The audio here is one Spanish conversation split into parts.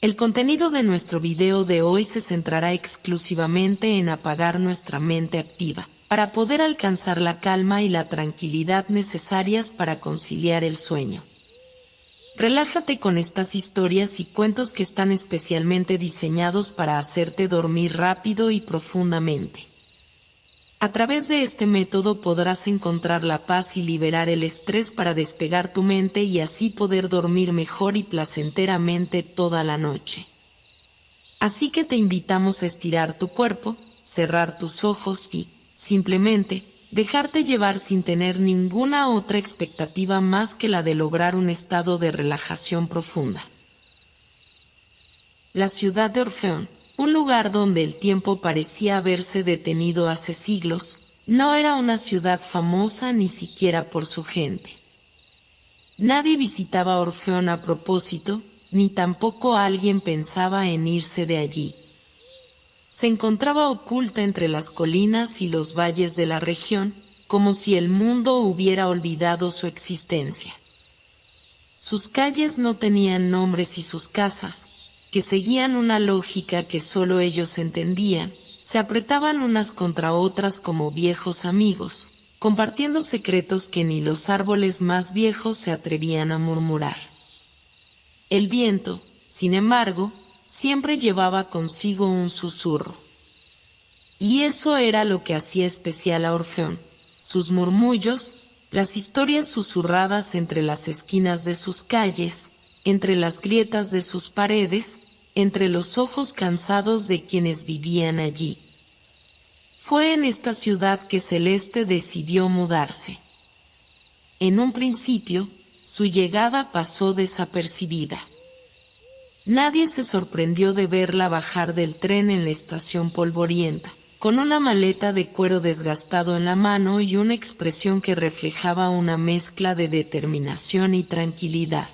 El contenido de nuestro video de hoy se centrará exclusivamente en apagar nuestra mente activa, para poder alcanzar la calma y la tranquilidad necesarias para conciliar el sueño. Relájate con estas historias y cuentos que están especialmente diseñados para hacerte dormir rápido y profundamente. A través de este método podrás encontrar la paz y liberar el estrés para despegar tu mente y así poder dormir mejor y placenteramente toda la noche. Así que te invitamos a estirar tu cuerpo, cerrar tus ojos y, simplemente, dejarte llevar sin tener ninguna otra expectativa más que la de lograr un estado de relajación profunda. La ciudad de Orfeón, un lugar donde el tiempo parecía haberse detenido hace siglos, no era una ciudad famosa ni siquiera por su gente. Nadie visitaba Orfeón a propósito, ni tampoco alguien pensaba en irse de allí. Se encontraba oculta entre las colinas y los valles de la región, como si el mundo hubiera olvidado su existencia. Sus calles no tenían nombres y sus casas, que seguían una lógica que solo ellos entendían, se apretaban unas contra otras como viejos amigos, compartiendo secretos que ni los árboles más viejos se atrevían a murmurar. El viento, sin embargo, siempre llevaba consigo un susurro. Y eso era lo que hacía especial a Orfeón, sus murmullos, las historias susurradas entre las esquinas de sus calles, entre las grietas de sus paredes, entre los ojos cansados de quienes vivían allí. Fue en esta ciudad que Celeste decidió mudarse. En un principio, su llegada pasó desapercibida. Nadie se sorprendió de verla bajar del tren en la estación polvorienta, con una maleta de cuero desgastado en la mano y una expresión que reflejaba una mezcla de determinación y tranquilidad.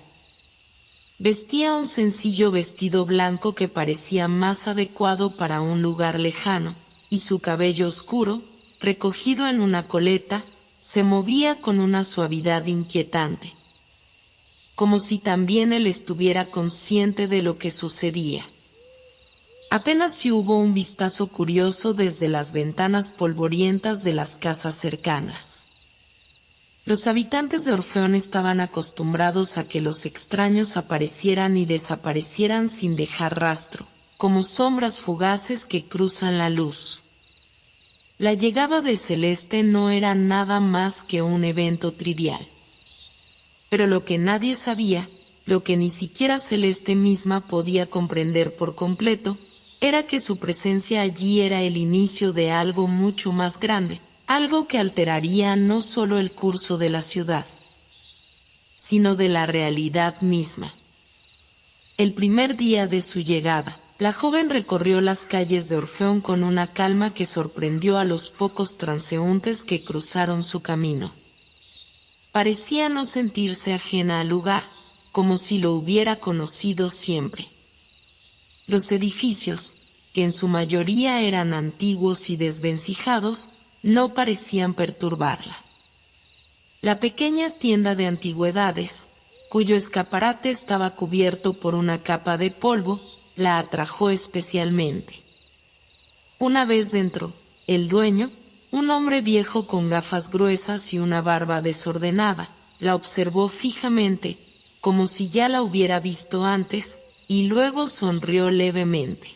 Vestía un sencillo vestido blanco que parecía más adecuado para un lugar lejano, y su cabello oscuro, recogido en una coleta, se movía con una suavidad inquietante, como si también él estuviera consciente de lo que sucedía. Apenas si hubo un vistazo curioso desde las ventanas polvorientas de las casas cercanas. Los habitantes de Orfeón estaban acostumbrados a que los extraños aparecieran y desaparecieran sin dejar rastro, como sombras fugaces que cruzan la luz. La llegada de Celeste no era nada más que un evento trivial. Pero lo que nadie sabía, lo que ni siquiera Celeste misma podía comprender por completo, era que su presencia allí era el inicio de algo mucho más grande. Algo que alteraría no solo el curso de la ciudad, sino de la realidad misma. El primer día de su llegada, la joven recorrió las calles de Orfeón con una calma que sorprendió a los pocos transeúntes que cruzaron su camino. Parecía no sentirse ajena al lugar, como si lo hubiera conocido siempre. Los edificios, que en su mayoría eran antiguos y desvencijados, no parecían perturbarla. La pequeña tienda de antigüedades, cuyo escaparate estaba cubierto por una capa de polvo, la atrajo especialmente. Una vez dentro, el dueño, un hombre viejo con gafas gruesas y una barba desordenada, la observó fijamente, como si ya la hubiera visto antes, y luego sonrió levemente.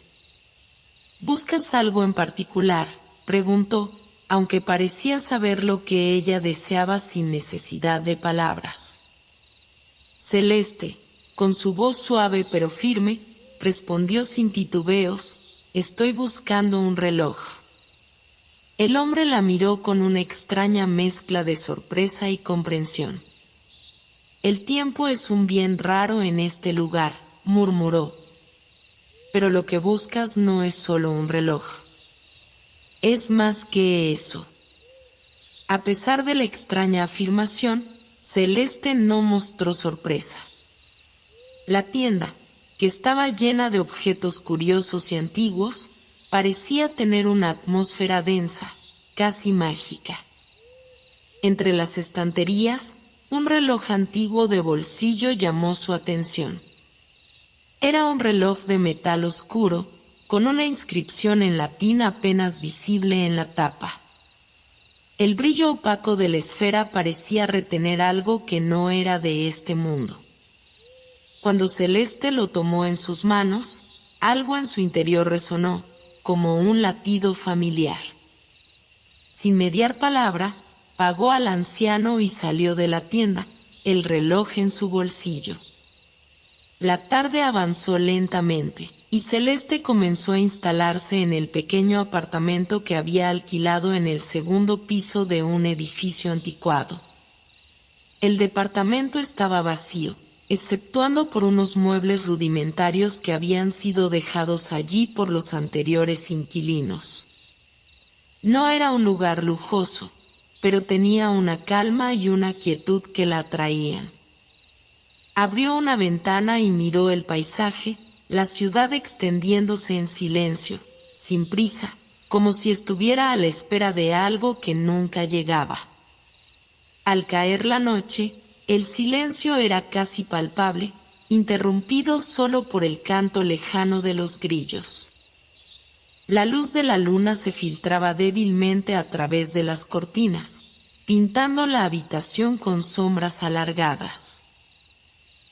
¿Buscas algo en particular?, preguntó, aunque parecía saber lo que ella deseaba sin necesidad de palabras. Celeste, con su voz suave pero firme, respondió sin titubeos: «Estoy buscando un reloj». El hombre la miró con una extraña mezcla de sorpresa y comprensión. «El tiempo es un bien raro en este lugar», murmuró. «Pero lo que buscas no es solo un reloj. Es más que eso». A pesar de la extraña afirmación, Celeste no mostró sorpresa. La tienda, que estaba llena de objetos curiosos y antiguos, parecía tener una atmósfera densa, casi mágica. Entre las estanterías, un reloj antiguo de bolsillo llamó su atención. Era un reloj de metal oscuro, con una inscripción en latín apenas visible en la tapa. El brillo opaco de la esfera parecía retener algo que no era de este mundo. Cuando Celeste lo tomó en sus manos, algo en su interior resonó, como un latido familiar. Sin mediar palabra, pagó al anciano y salió de la tienda, el reloj en su bolsillo. La tarde avanzó lentamente, y Celeste comenzó a instalarse en el pequeño apartamento que había alquilado en el segundo piso de un edificio anticuado. El departamento estaba vacío, exceptuando por unos muebles rudimentarios que habían sido dejados allí por los anteriores inquilinos. No era un lugar lujoso, pero tenía una calma y una quietud que la atraían. Abrió una ventana y miró el paisaje, la ciudad extendiéndose en silencio, sin prisa, como si estuviera a la espera de algo que nunca llegaba. Al caer la noche, el silencio era casi palpable, interrumpido solo por el canto lejano de los grillos. La luz de la luna se filtraba débilmente a través de las cortinas, pintando la habitación con sombras alargadas.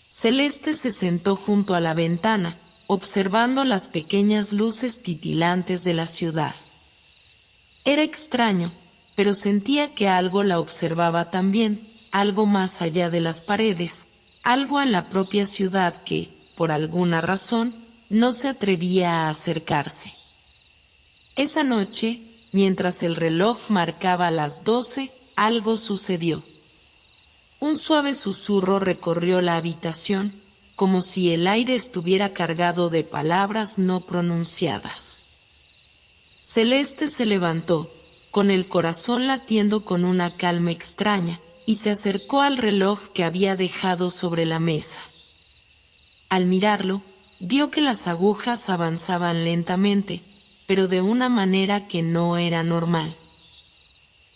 Celeste se sentó junto a la ventana, observando las pequeñas luces titilantes de la ciudad. Era extraño, pero sentía que algo la observaba también, algo más allá de las paredes, algo en la propia ciudad que, por alguna razón, no se atrevía a acercarse. Esa noche, mientras el reloj marcaba las 12, algo sucedió. Un suave susurro recorrió la habitación, como si el aire estuviera cargado de palabras no pronunciadas. Celeste se levantó, con el corazón latiendo con una calma extraña, y se acercó al reloj que había dejado sobre la mesa. Al mirarlo, vio que las agujas avanzaban lentamente, pero de una manera que no era normal.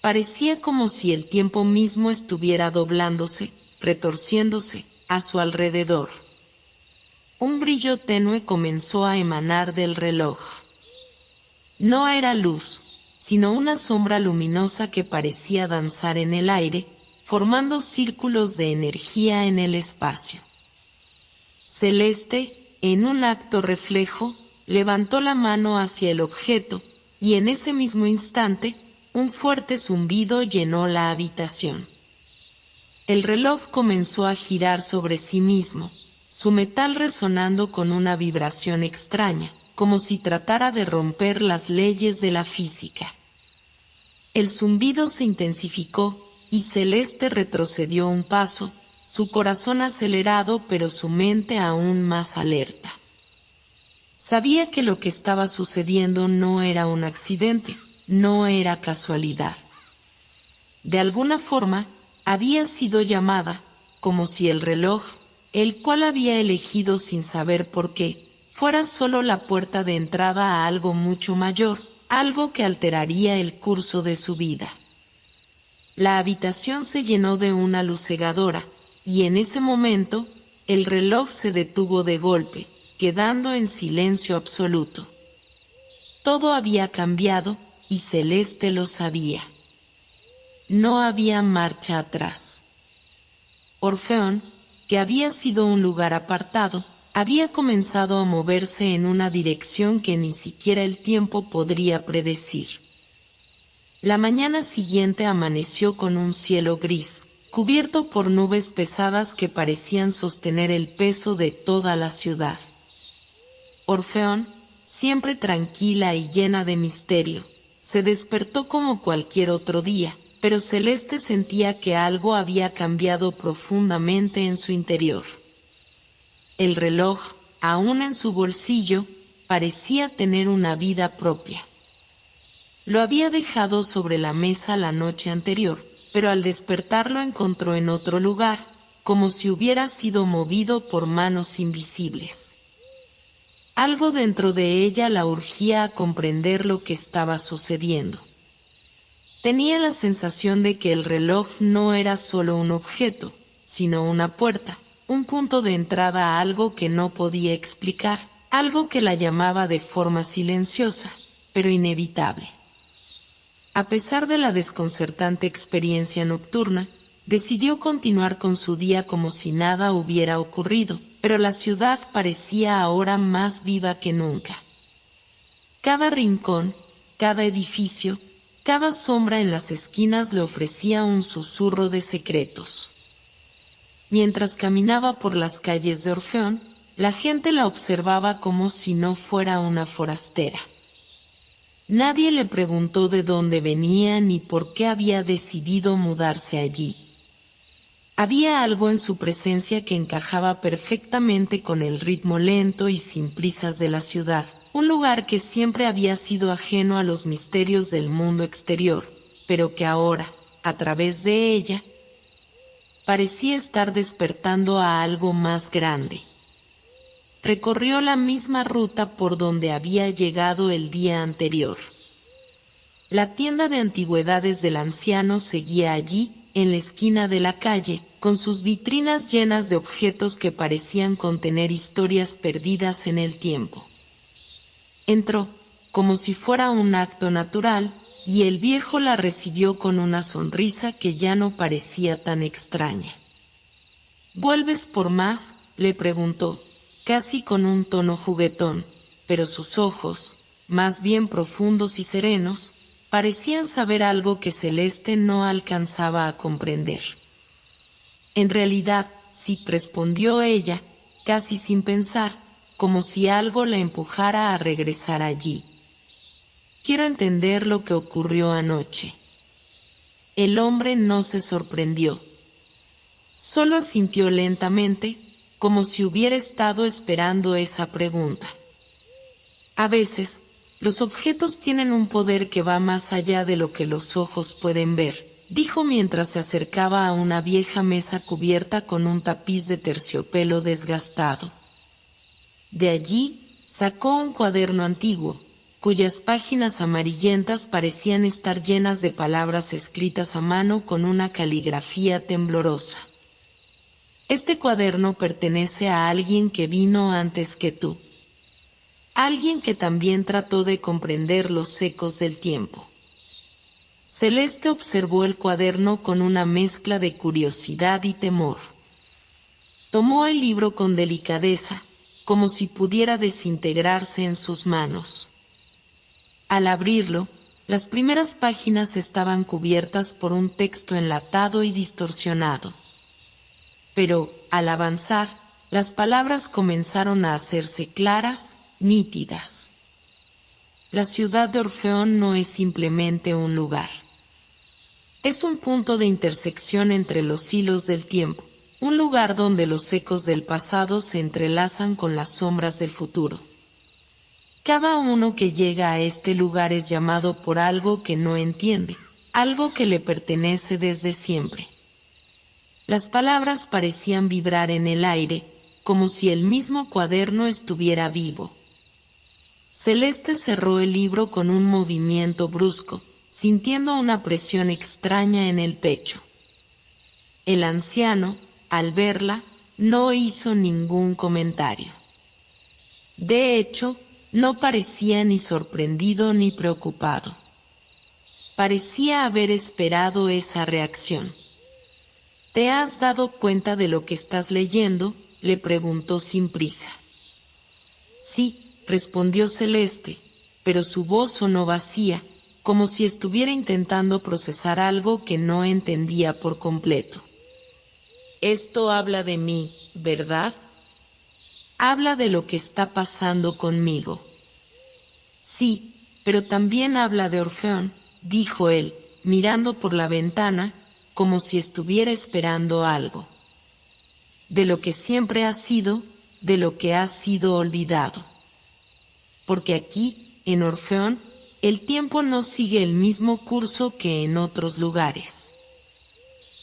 Parecía como si el tiempo mismo estuviera doblándose, retorciéndose, a su alrededor. Un brillo tenue comenzó a emanar del reloj. No era luz, sino una sombra luminosa que parecía danzar en el aire, formando círculos de energía en el espacio. Celeste, en un acto reflejo, levantó la mano hacia el objeto, y en ese mismo instante, un fuerte zumbido llenó la habitación. El reloj comenzó a girar sobre sí mismo, su metal resonando con una vibración extraña, como si tratara de romper las leyes de la física. El zumbido se intensificó, y Celeste retrocedió un paso, su corazón acelerado pero su mente aún más alerta. Sabía que lo que estaba sucediendo no era un accidente, no era casualidad. De alguna forma, había sido llamada, como si el reloj, el cual había elegido sin saber por qué, fuera solo la puerta de entrada a algo mucho mayor, algo que alteraría el curso de su vida. La habitación se llenó de una luz cegadora, y en ese momento, el reloj se detuvo de golpe, quedando en silencio absoluto. Todo había cambiado, y Celeste lo sabía. No había marcha atrás. Orfeón, que había sido un lugar apartado, había comenzado a moverse en una dirección que ni siquiera el tiempo podría predecir. La mañana siguiente amaneció con un cielo gris, cubierto por nubes pesadas que parecían sostener el peso de toda la ciudad. Orfeón, siempre tranquila y llena de misterio, se despertó como cualquier otro día, pero Celeste sentía que algo había cambiado profundamente en su interior. El reloj, aún en su bolsillo, parecía tener una vida propia. Lo había dejado sobre la mesa la noche anterior, pero al despertar lo encontró en otro lugar, como si hubiera sido movido por manos invisibles. Algo dentro de ella la urgía a comprender lo que estaba sucediendo. Tenía la sensación de que el reloj no era solo un objeto, sino una puerta, un punto de entrada a algo que no podía explicar, algo que la llamaba de forma silenciosa, pero inevitable. A pesar de la desconcertante experiencia nocturna, decidió continuar con su día como si nada hubiera ocurrido, pero la ciudad parecía ahora más viva que nunca. Cada rincón, cada edificio, cada sombra en las esquinas le ofrecía un susurro de secretos. Mientras caminaba por las calles de Orfeón, la gente la observaba como si no fuera una forastera. Nadie le preguntó de dónde venía ni por qué había decidido mudarse allí. Había algo en su presencia que encajaba perfectamente con el ritmo lento y sin prisas de la ciudad, un lugar que siempre había sido ajeno a los misterios del mundo exterior, pero que ahora, a través de ella, parecía estar despertando a algo más grande. Recorrió la misma ruta por donde había llegado el día anterior. La tienda de antigüedades del anciano seguía allí, en la esquina de la calle, con sus vitrinas llenas de objetos que parecían contener historias perdidas en el tiempo. Entró, como si fuera un acto natural, y el viejo la recibió con una sonrisa que ya no parecía tan extraña. ¿Vuelves por más?, le preguntó, casi con un tono juguetón, pero sus ojos, más bien profundos y serenos, parecían saber algo que Celeste no alcanzaba a comprender. En realidad, sí, respondió ella, casi sin pensar, como si algo la empujara a regresar allí. Quiero entender lo que ocurrió anoche. El hombre no se sorprendió. Solo asintió lentamente, como si hubiera estado esperando esa pregunta. A veces, los objetos tienen un poder que va más allá de lo que los ojos pueden ver, dijo mientras se acercaba a una vieja mesa cubierta con un tapiz de terciopelo desgastado. De allí, sacó un cuaderno antiguo, cuyas páginas amarillentas parecían estar llenas de palabras escritas a mano con una caligrafía temblorosa. Este cuaderno pertenece a alguien que vino antes que tú. Alguien que también trató de comprender los ecos del tiempo. Celeste observó el cuaderno con una mezcla de curiosidad y temor. Tomó el libro con delicadeza, como si pudiera desintegrarse en sus manos. Al abrirlo, las primeras páginas estaban cubiertas por un texto enlatado y distorsionado. Pero, al avanzar, las palabras comenzaron a hacerse claras, nítidas. La ciudad de Orfeón no es simplemente un lugar. Es un punto de intersección entre los hilos del tiempo, un lugar donde los ecos del pasado se entrelazan con las sombras del futuro. Cada uno que llega a este lugar es llamado por algo que no entiende, algo que le pertenece desde siempre. Las palabras parecían vibrar en el aire, como si el mismo cuaderno estuviera vivo. Celeste cerró el libro con un movimiento brusco, sintiendo una presión extraña en el pecho. El anciano, al verla, no hizo ningún comentario. De hecho, no parecía ni sorprendido ni preocupado. Parecía haber esperado esa reacción. ¿Te has dado cuenta de lo que estás leyendo?, le preguntó sin prisa. Sí, respondió Celeste, pero su voz sonó vacía, como si estuviera intentando procesar algo que no entendía por completo. Esto habla de mí, ¿verdad? Habla de lo que está pasando conmigo. Sí, pero también habla de Orfeón, dijo él, mirando por la ventana, como si estuviera esperando algo. De lo que siempre ha sido, de lo que ha sido olvidado. Porque aquí, en Orfeón, el tiempo no sigue el mismo curso que en otros lugares.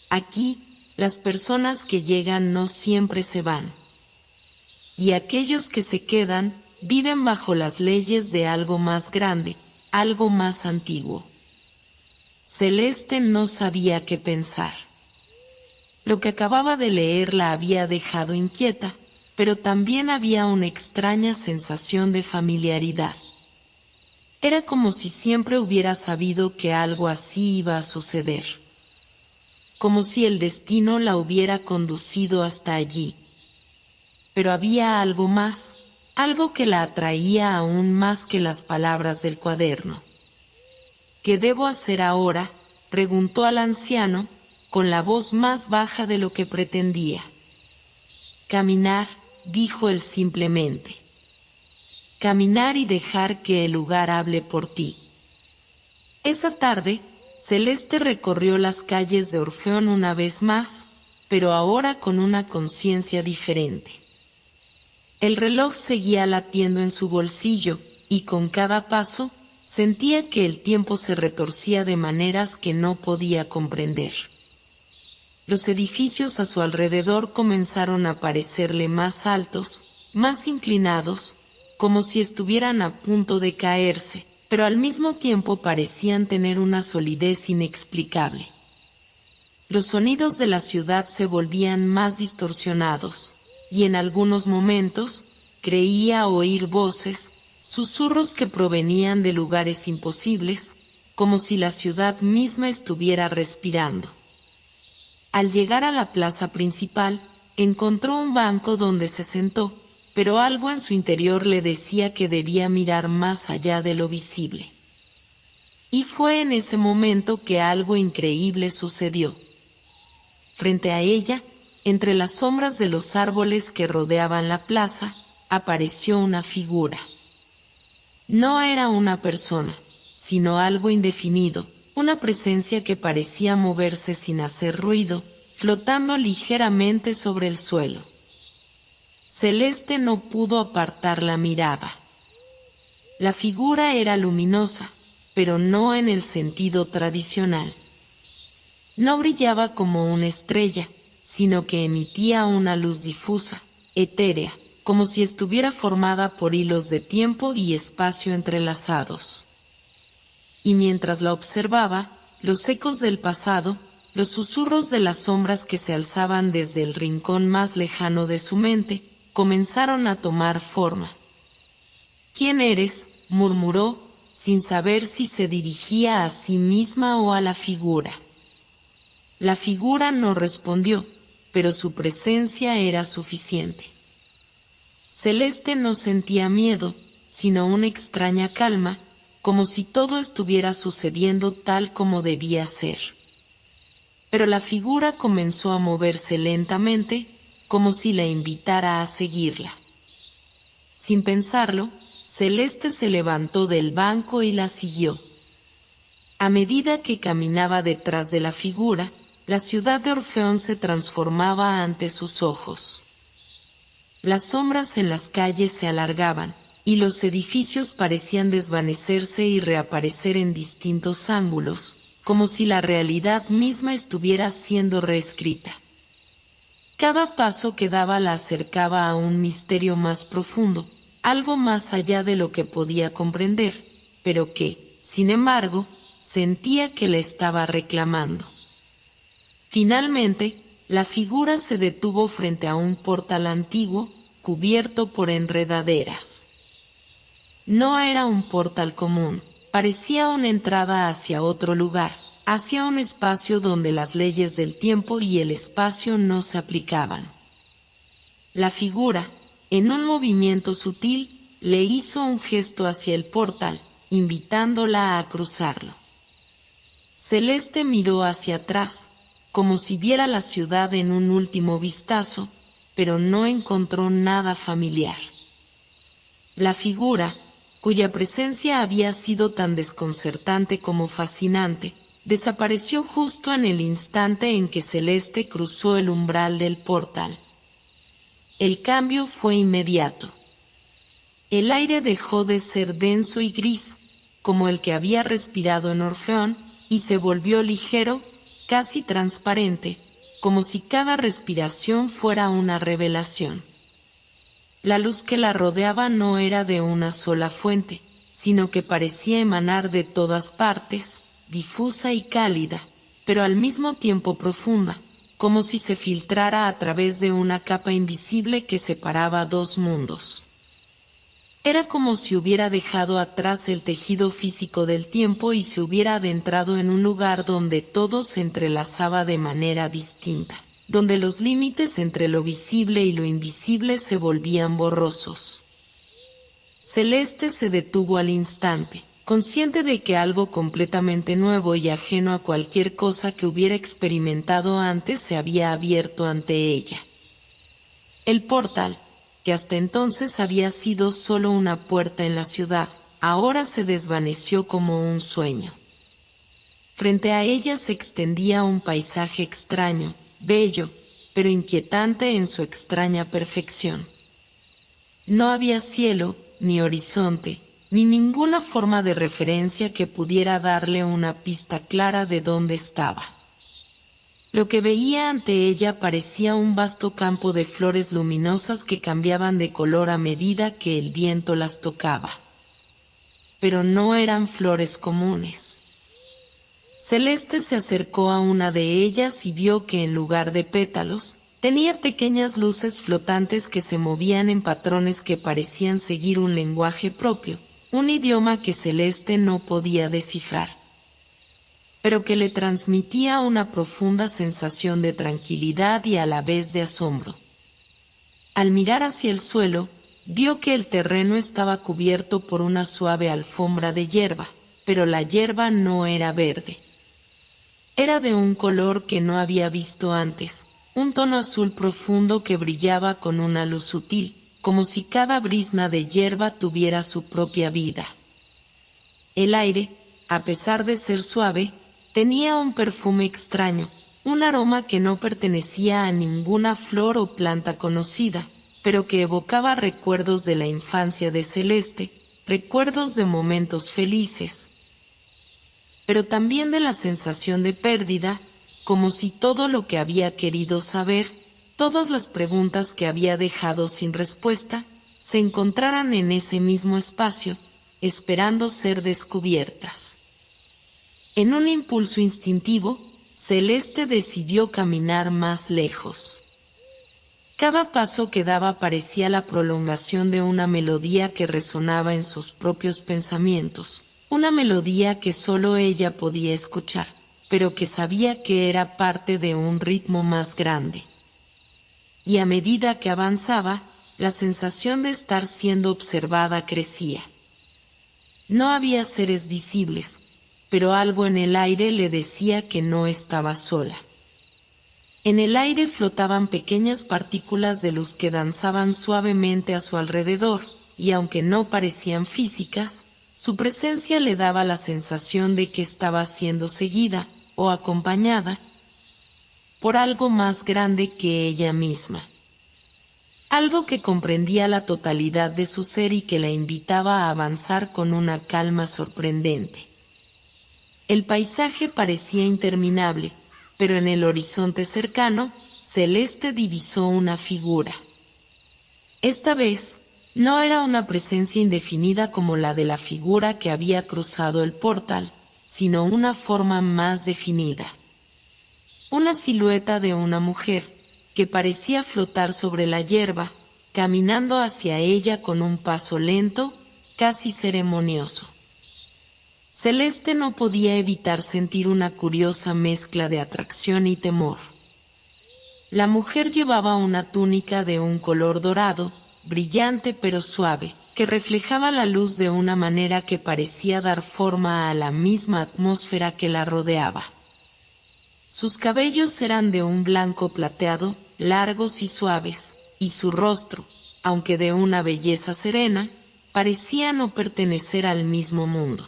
Aquí, las personas que llegan no siempre se van. Y aquellos que se quedan, viven bajo las leyes de algo más grande, algo más antiguo. Celeste no sabía qué pensar. Lo que acababa de leer la había dejado inquieta, pero también había una extraña sensación de familiaridad. Era como si siempre hubiera sabido que algo así iba a suceder. Como si el destino la hubiera conducido hasta allí. Pero había algo más, algo que la atraía aún más que las palabras del cuaderno. ¿Qué debo hacer ahora?, preguntó al anciano, con la voz más baja de lo que pretendía. Caminar, dijo él simplemente. Caminar y dejar que el lugar hable por ti. Esa tarde, Celeste recorrió las calles de Orfeón una vez más, pero ahora con una conciencia diferente. El reloj seguía latiendo en su bolsillo, y con cada paso, sentía que el tiempo se retorcía de maneras que no podía comprender. Los edificios a su alrededor comenzaron a parecerle más altos, más inclinados, como si estuvieran a punto de caerse, pero al mismo tiempo parecían tener una solidez inexplicable. Los sonidos de la ciudad se volvían más distorsionados, y en algunos momentos, creía oír voces, susurros que provenían de lugares imposibles, como si la ciudad misma estuviera respirando. Al llegar a la plaza principal, encontró un banco donde se sentó, pero algo en su interior le decía que debía mirar más allá de lo visible. Y fue en ese momento que algo increíble sucedió. Frente a ella, entre las sombras de los árboles que rodeaban la plaza, apareció una figura. No era una persona, sino algo indefinido, una presencia que parecía moverse sin hacer ruido, flotando ligeramente sobre el suelo. Celeste no pudo apartar la mirada. La figura era luminosa, pero no en el sentido tradicional. No brillaba como una estrella, sino que emitía una luz difusa, etérea, como si estuviera formada por hilos de tiempo y espacio entrelazados. Y mientras la observaba, los ecos del pasado, los susurros de las sombras que se alzaban desde el rincón más lejano de su mente, comenzaron a tomar forma. ¿Quién eres?, murmuró, sin saber si se dirigía a sí misma o a la figura. La figura no respondió, pero su presencia era suficiente. Celeste no sentía miedo, sino una extraña calma, como si todo estuviera sucediendo tal como debía ser. Pero la figura comenzó a moverse lentamente, como si la invitara a seguirla. Sin pensarlo, Celeste se levantó del banco y la siguió. A medida que caminaba detrás de la figura, la ciudad de Orfeón se transformaba ante sus ojos. Las sombras en las calles se alargaban, y los edificios parecían desvanecerse y reaparecer en distintos ángulos, como si la realidad misma estuviera siendo reescrita. Cada paso que daba la acercaba a un misterio más profundo, algo más allá de lo que podía comprender, pero que, sin embargo, sentía que le estaba reclamando. Finalmente, la figura se detuvo frente a un portal antiguo, cubierto por enredaderas. No era un portal común, parecía una entrada hacia otro lugar, hacia un espacio donde las leyes del tiempo y el espacio no se aplicaban. La figura, en un movimiento sutil, le hizo un gesto hacia el portal, invitándola a cruzarlo. Celeste miró hacia atrás, como si viera la ciudad en un último vistazo, pero no encontró nada familiar. La figura, cuya presencia había sido tan desconcertante como fascinante, desapareció justo en el instante en que Celeste cruzó el umbral del portal. El cambio fue inmediato. El aire dejó de ser denso y gris, como el que había respirado en Orfeón, y se volvió ligero, casi transparente, como si cada respiración fuera una revelación. La luz que la rodeaba no era de una sola fuente, sino que parecía emanar de todas partes, difusa y cálida, pero al mismo tiempo profunda, como si se filtrara a través de una capa invisible que separaba dos mundos. Era como si hubiera dejado atrás el tejido físico del tiempo y se hubiera adentrado en un lugar donde todo se entrelazaba de manera distinta, donde los límites entre lo visible y lo invisible se volvían borrosos. Celeste se detuvo al instante, consciente de que algo completamente nuevo y ajeno a cualquier cosa que hubiera experimentado antes se había abierto ante ella. El portal, que hasta entonces había sido solo una puerta en la ciudad, ahora se desvaneció como un sueño. Frente a ella se extendía un paisaje extraño, bello, pero inquietante en su extraña perfección. No había cielo, ni horizonte, ni ninguna forma de referencia que pudiera darle una pista clara de dónde estaba. Lo que veía ante ella parecía un vasto campo de flores luminosas que cambiaban de color a medida que el viento las tocaba. Pero no eran flores comunes. Celeste se acercó a una de ellas y vio que en lugar de pétalos, tenía pequeñas luces flotantes que se movían en patrones que parecían seguir un lenguaje propio, un idioma que Celeste no podía descifrar, pero que le transmitía una profunda sensación de tranquilidad y a la vez de asombro. Al mirar hacia el suelo, vio que el terreno estaba cubierto por una suave alfombra de hierba, pero la hierba no era verde. Era de un color que no había visto antes, un tono azul profundo que brillaba con una luz sutil, como si cada brizna de hierba tuviera su propia vida. El aire, a pesar de ser suave, tenía un perfume extraño, un aroma que no pertenecía a ninguna flor o planta conocida, pero que evocaba recuerdos de la infancia de Celeste, recuerdos de momentos felices, pero también de la sensación de pérdida, como si todo lo que había querido saber, todas las preguntas que había dejado sin respuesta, se encontraran en ese mismo espacio, esperando ser descubiertas. En un impulso instintivo, Celeste decidió caminar más lejos. Cada paso que daba parecía la prolongación de una melodía que resonaba en sus propios pensamientos, una melodía que solo ella podía escuchar, pero que sabía que era parte de un ritmo más grande. Y a medida que avanzaba, la sensación de estar siendo observada crecía. No había seres visibles, pero algo en el aire le decía que no estaba sola. En el aire flotaban pequeñas partículas de luz que danzaban suavemente a su alrededor, y aunque no parecían físicas, su presencia le daba la sensación de que estaba siendo seguida, o acompañada, por algo más grande que ella misma. Algo que comprendía la totalidad de su ser y que la invitaba a avanzar con una calma sorprendente. El paisaje parecía interminable, pero en el horizonte cercano, Celeste divisó una figura. Esta vez, no era una presencia indefinida como la de la figura que había cruzado el portal, sino una forma más definida. Una silueta de una mujer, que parecía flotar sobre la hierba, caminando hacia ella con un paso lento, casi ceremonioso. Celeste no podía evitar sentir una curiosa mezcla de atracción y temor. La mujer llevaba una túnica de un color dorado, brillante pero suave, que reflejaba la luz de una manera que parecía dar forma a la misma atmósfera que la rodeaba. Sus cabellos eran de un blanco plateado, largos y suaves, y su rostro, aunque de una belleza serena, parecía no pertenecer al mismo mundo.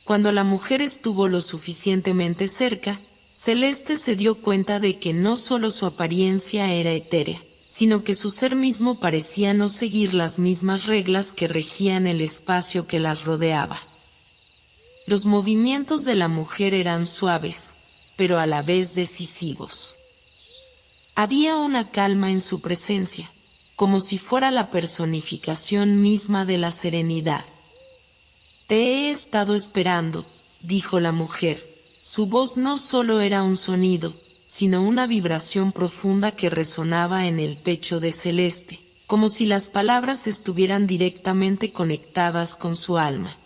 Cuando la mujer estuvo lo suficientemente cerca, Celeste se dio cuenta de que no solo su apariencia era etérea, sino que su ser mismo parecía no seguir las mismas reglas que regían el espacio que las rodeaba. Los movimientos de la mujer eran suaves, pero a la vez decisivos. Había una calma en su presencia, como si fuera la personificación misma de la serenidad. «Te he estado esperando», dijo la mujer. Su voz no solo era un sonido, sino una vibración profunda que resonaba en el pecho de Celeste, como si las palabras estuvieran directamente conectadas con su alma.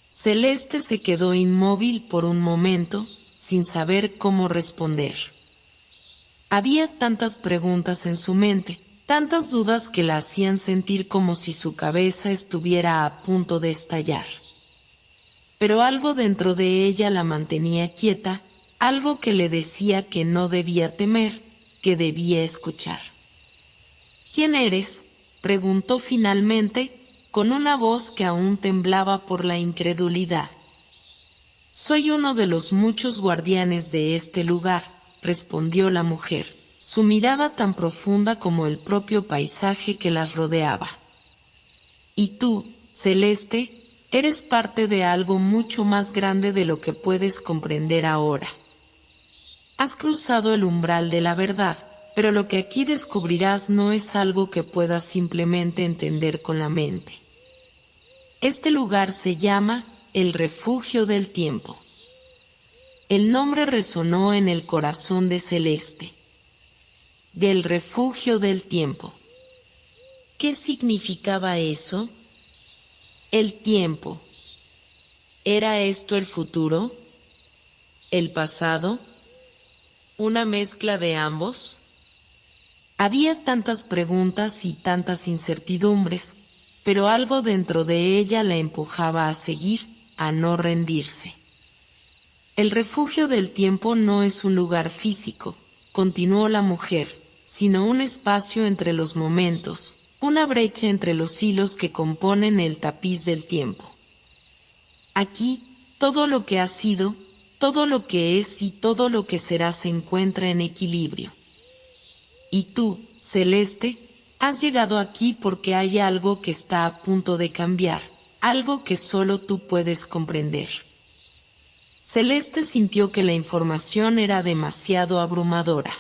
Celeste se quedó inmóvil por un momento, sin saber cómo responder. Había tantas preguntas en su mente, tantas dudas que la hacían sentir como si su cabeza estuviera a punto de estallar. Pero algo dentro de ella la mantenía quieta, algo que le decía que no debía temer, que debía escuchar. ¿Quién eres?, preguntó finalmente, con una voz que aún temblaba por la incredulidad. Soy uno de los muchos guardianes de este lugar, respondió la mujer, su mirada tan profunda como el propio paisaje que las rodeaba. Y tú, Celeste, eres parte de algo mucho más grande de lo que puedes comprender ahora. Has cruzado el umbral de la verdad, pero lo que aquí descubrirás no es algo que puedas simplemente entender con la mente. Este lugar se llama el Refugio del Tiempo. El nombre resonó en el corazón de Celeste. Del Refugio del Tiempo. ¿Qué significaba eso? El tiempo. ¿Era esto el futuro? ¿El pasado? ¿Una mezcla de ambos? Había tantas preguntas y tantas incertidumbres, pero algo dentro de ella la empujaba a seguir, a no rendirse. El refugio del tiempo no es un lugar físico, continuó la mujer, sino un espacio entre los momentos, una brecha entre los hilos que componen el tapiz del tiempo. Aquí, todo lo que ha sido, todo lo que es y todo lo que será se encuentra en equilibrio. Y tú, Celeste, has llegado aquí porque hay algo que está a punto de cambiar, algo que solo tú puedes comprender. Celeste sintió que la información era demasiado abrumadora.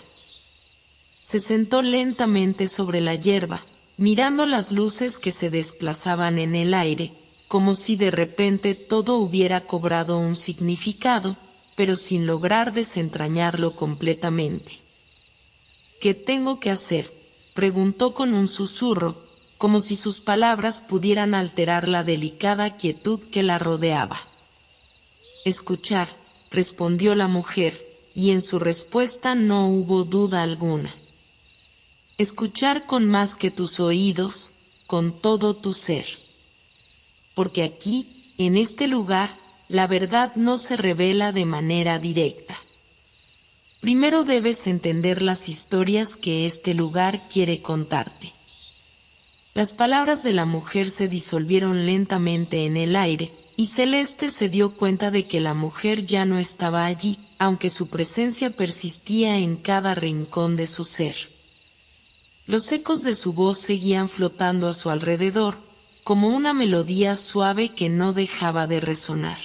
Se sentó lentamente sobre la hierba, mirando las luces que se desplazaban en el aire, como si de repente todo hubiera cobrado un significado, pero sin lograr desentrañarlo completamente. ¿Qué tengo que hacer?, preguntó con un susurro, como si sus palabras pudieran alterar la delicada quietud que la rodeaba. Escuchar, respondió la mujer, y en su respuesta no hubo duda alguna. Escuchar con más que tus oídos, con todo tu ser. Porque aquí, en este lugar, la verdad no se revela de manera directa. Primero debes entender las historias que este lugar quiere contarte. Las palabras de la mujer se disolvieron lentamente en el aire, y Celeste se dio cuenta de que la mujer ya no estaba allí, aunque su presencia persistía en cada rincón de su ser. Los ecos de su voz seguían flotando a su alrededor, como una melodía suave que no dejaba de resonar.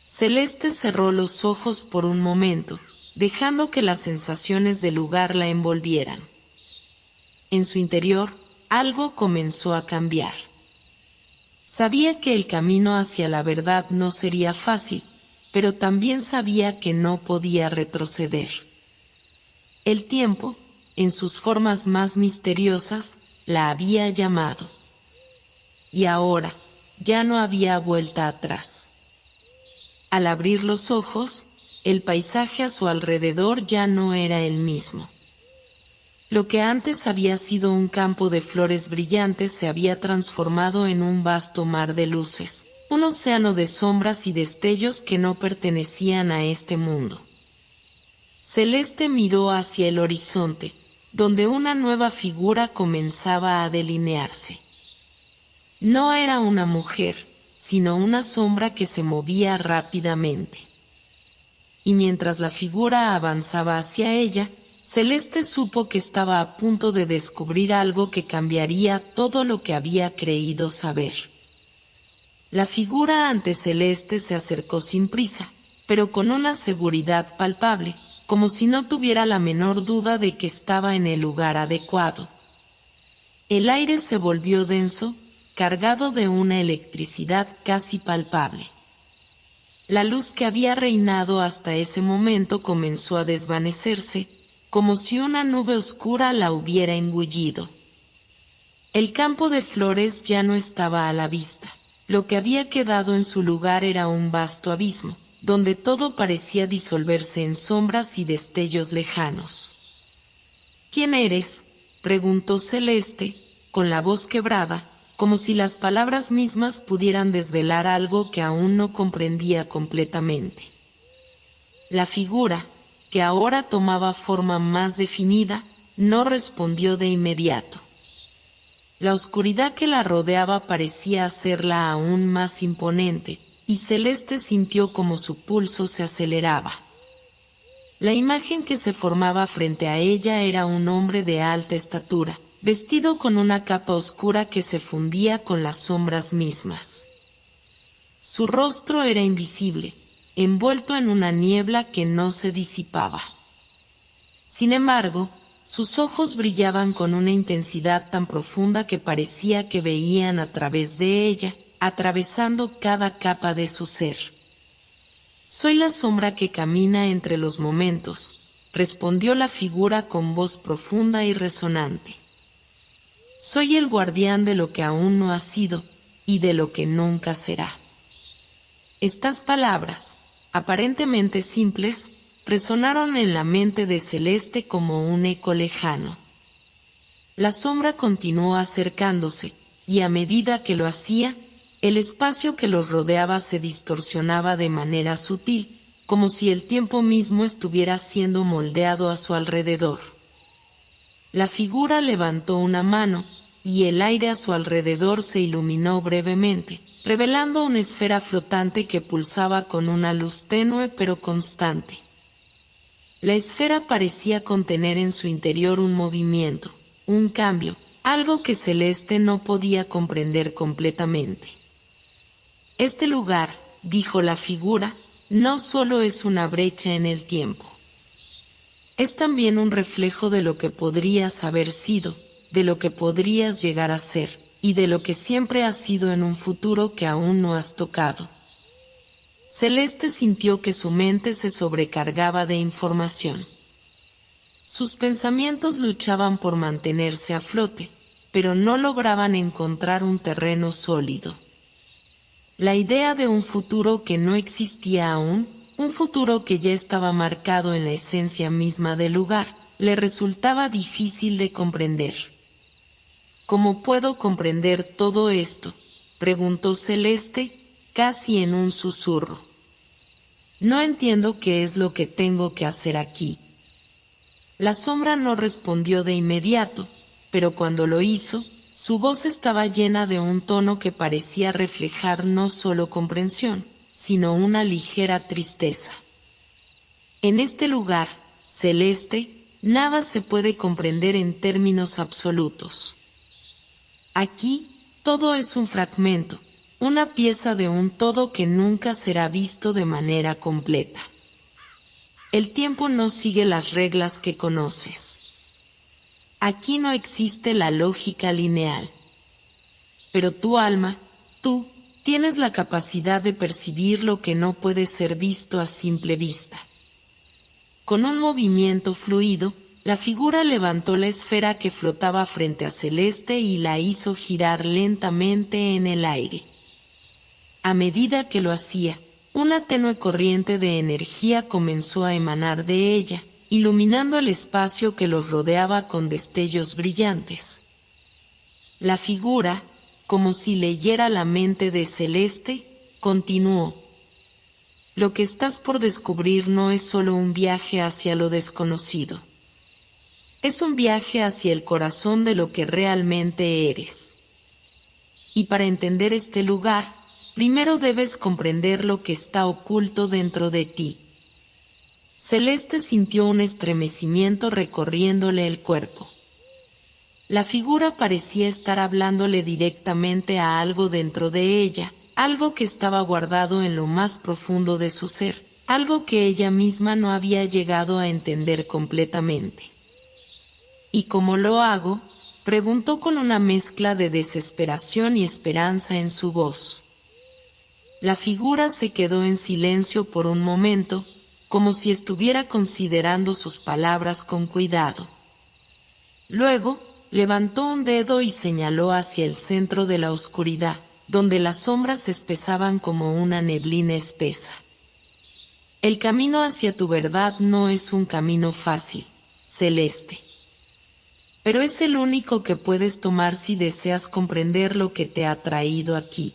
Celeste cerró los ojos por un momento, dejando que las sensaciones del lugar la envolvieran. En su interior, algo comenzó a cambiar. Sabía que el camino hacia la verdad no sería fácil, pero también sabía que no podía retroceder. El tiempo, en sus formas más misteriosas, la había llamado. Y ahora, ya no había vuelta atrás. Al abrir los ojos, el paisaje a su alrededor ya no era el mismo. Lo que antes había sido un campo de flores brillantes se había transformado en un vasto mar de luces, un océano de sombras y destellos que no pertenecían a este mundo. Celeste miró hacia el horizonte, donde una nueva figura comenzaba a delinearse. No era una mujer, sino una sombra que se movía rápidamente. Y mientras la figura avanzaba hacia ella, Celeste supo que estaba a punto de descubrir algo que cambiaría todo lo que había creído saber. La figura ante Celeste se acercó sin prisa, pero con una seguridad palpable, como si no tuviera la menor duda de que estaba en el lugar adecuado. El aire se volvió denso, cargado de una electricidad casi palpable. La luz que había reinado hasta ese momento comenzó a desvanecerse, como si una nube oscura la hubiera engullido. El campo de flores ya no estaba a la vista. Lo que había quedado en su lugar era un vasto abismo, donde todo parecía disolverse en sombras y destellos lejanos. ¿Quién eres?, preguntó Celeste, con la voz quebrada, como si las palabras mismas pudieran desvelar algo que aún no comprendía completamente. La figura, que ahora tomaba forma más definida, no respondió de inmediato. La oscuridad que la rodeaba parecía hacerla aún más imponente, y Celeste sintió como su pulso se aceleraba. La imagen que se formaba frente a ella era un hombre de alta estatura, vestido con una capa oscura que se fundía con las sombras mismas. Su rostro era invisible, envuelto en una niebla que no se disipaba. Sin embargo, sus ojos brillaban con una intensidad tan profunda que parecía que veían a través de ella, atravesando cada capa de su ser. «Soy la sombra que camina entre los momentos», respondió la figura con voz profunda y resonante. «Soy el guardián de lo que aún no ha sido y de lo que nunca será». Estas palabras, aparentemente simples, resonaron en la mente de Celeste como un eco lejano. La sombra continuó acercándose, y a medida que lo hacía, el espacio que los rodeaba se distorsionaba de manera sutil, como si el tiempo mismo estuviera siendo moldeado a su alrededor. La figura levantó una mano, y el aire a su alrededor se iluminó brevemente, revelando una esfera flotante que pulsaba con una luz tenue pero constante. La esfera parecía contener en su interior un movimiento, un cambio, algo que Celeste no podía comprender completamente. «Este lugar», dijo la figura, «no solo es una brecha en el tiempo. Es también un reflejo de lo que podrías haber sido, de lo que podrías llegar a ser, y de lo que siempre has sido en un futuro que aún no has tocado». Celeste sintió que su mente se sobrecargaba de información. Sus pensamientos luchaban por mantenerse a flote, pero no lograban encontrar un terreno sólido. La idea de un futuro que no existía aún, un futuro que ya estaba marcado en la esencia misma del lugar, le resultaba difícil de comprender. «¿Cómo puedo comprender todo esto?», preguntó Celeste, casi en un susurro. «No entiendo qué es lo que tengo que hacer aquí». La sombra no respondió de inmediato, pero cuando lo hizo, su voz estaba llena de un tono que parecía reflejar no solo comprensión, sino una ligera tristeza. «En este lugar, Celeste, nada se puede comprender en términos absolutos. Aquí, todo es un fragmento, una pieza de un todo que nunca será visto de manera completa. El tiempo no sigue las reglas que conoces. Aquí no existe la lógica lineal. Pero tu alma, tú, tienes la capacidad de percibir lo que no puede ser visto a simple vista». Con un movimiento fluido, la figura levantó la esfera que flotaba frente a Celeste y la hizo girar lentamente en el aire. A medida que lo hacía, una tenue corriente de energía comenzó a emanar de ella, iluminando el espacio que los rodeaba con destellos brillantes. La figura, como si leyera la mente de Celeste, continuó: «Lo que estás por descubrir no es solo un viaje hacia lo desconocido. Es un viaje hacia el corazón de lo que realmente eres. Y para entender este lugar, primero debes comprender lo que está oculto dentro de ti». Celeste sintió un estremecimiento recorriéndole el cuerpo. La figura parecía estar hablándole directamente a algo dentro de ella, algo que estaba guardado en lo más profundo de su ser, algo que ella misma no había llegado a entender completamente. «¿Y cómo lo hago?», preguntó con una mezcla de desesperación y esperanza en su voz. La figura se quedó en silencio por un momento, como si estuviera considerando sus palabras con cuidado. Luego, levantó un dedo y señaló hacia el centro de la oscuridad, donde las sombras se espesaban como una neblina espesa. El camino hacia tu verdad no es un camino fácil, Celeste. Pero es el único que puedes tomar si deseas comprender lo que te ha traído aquí.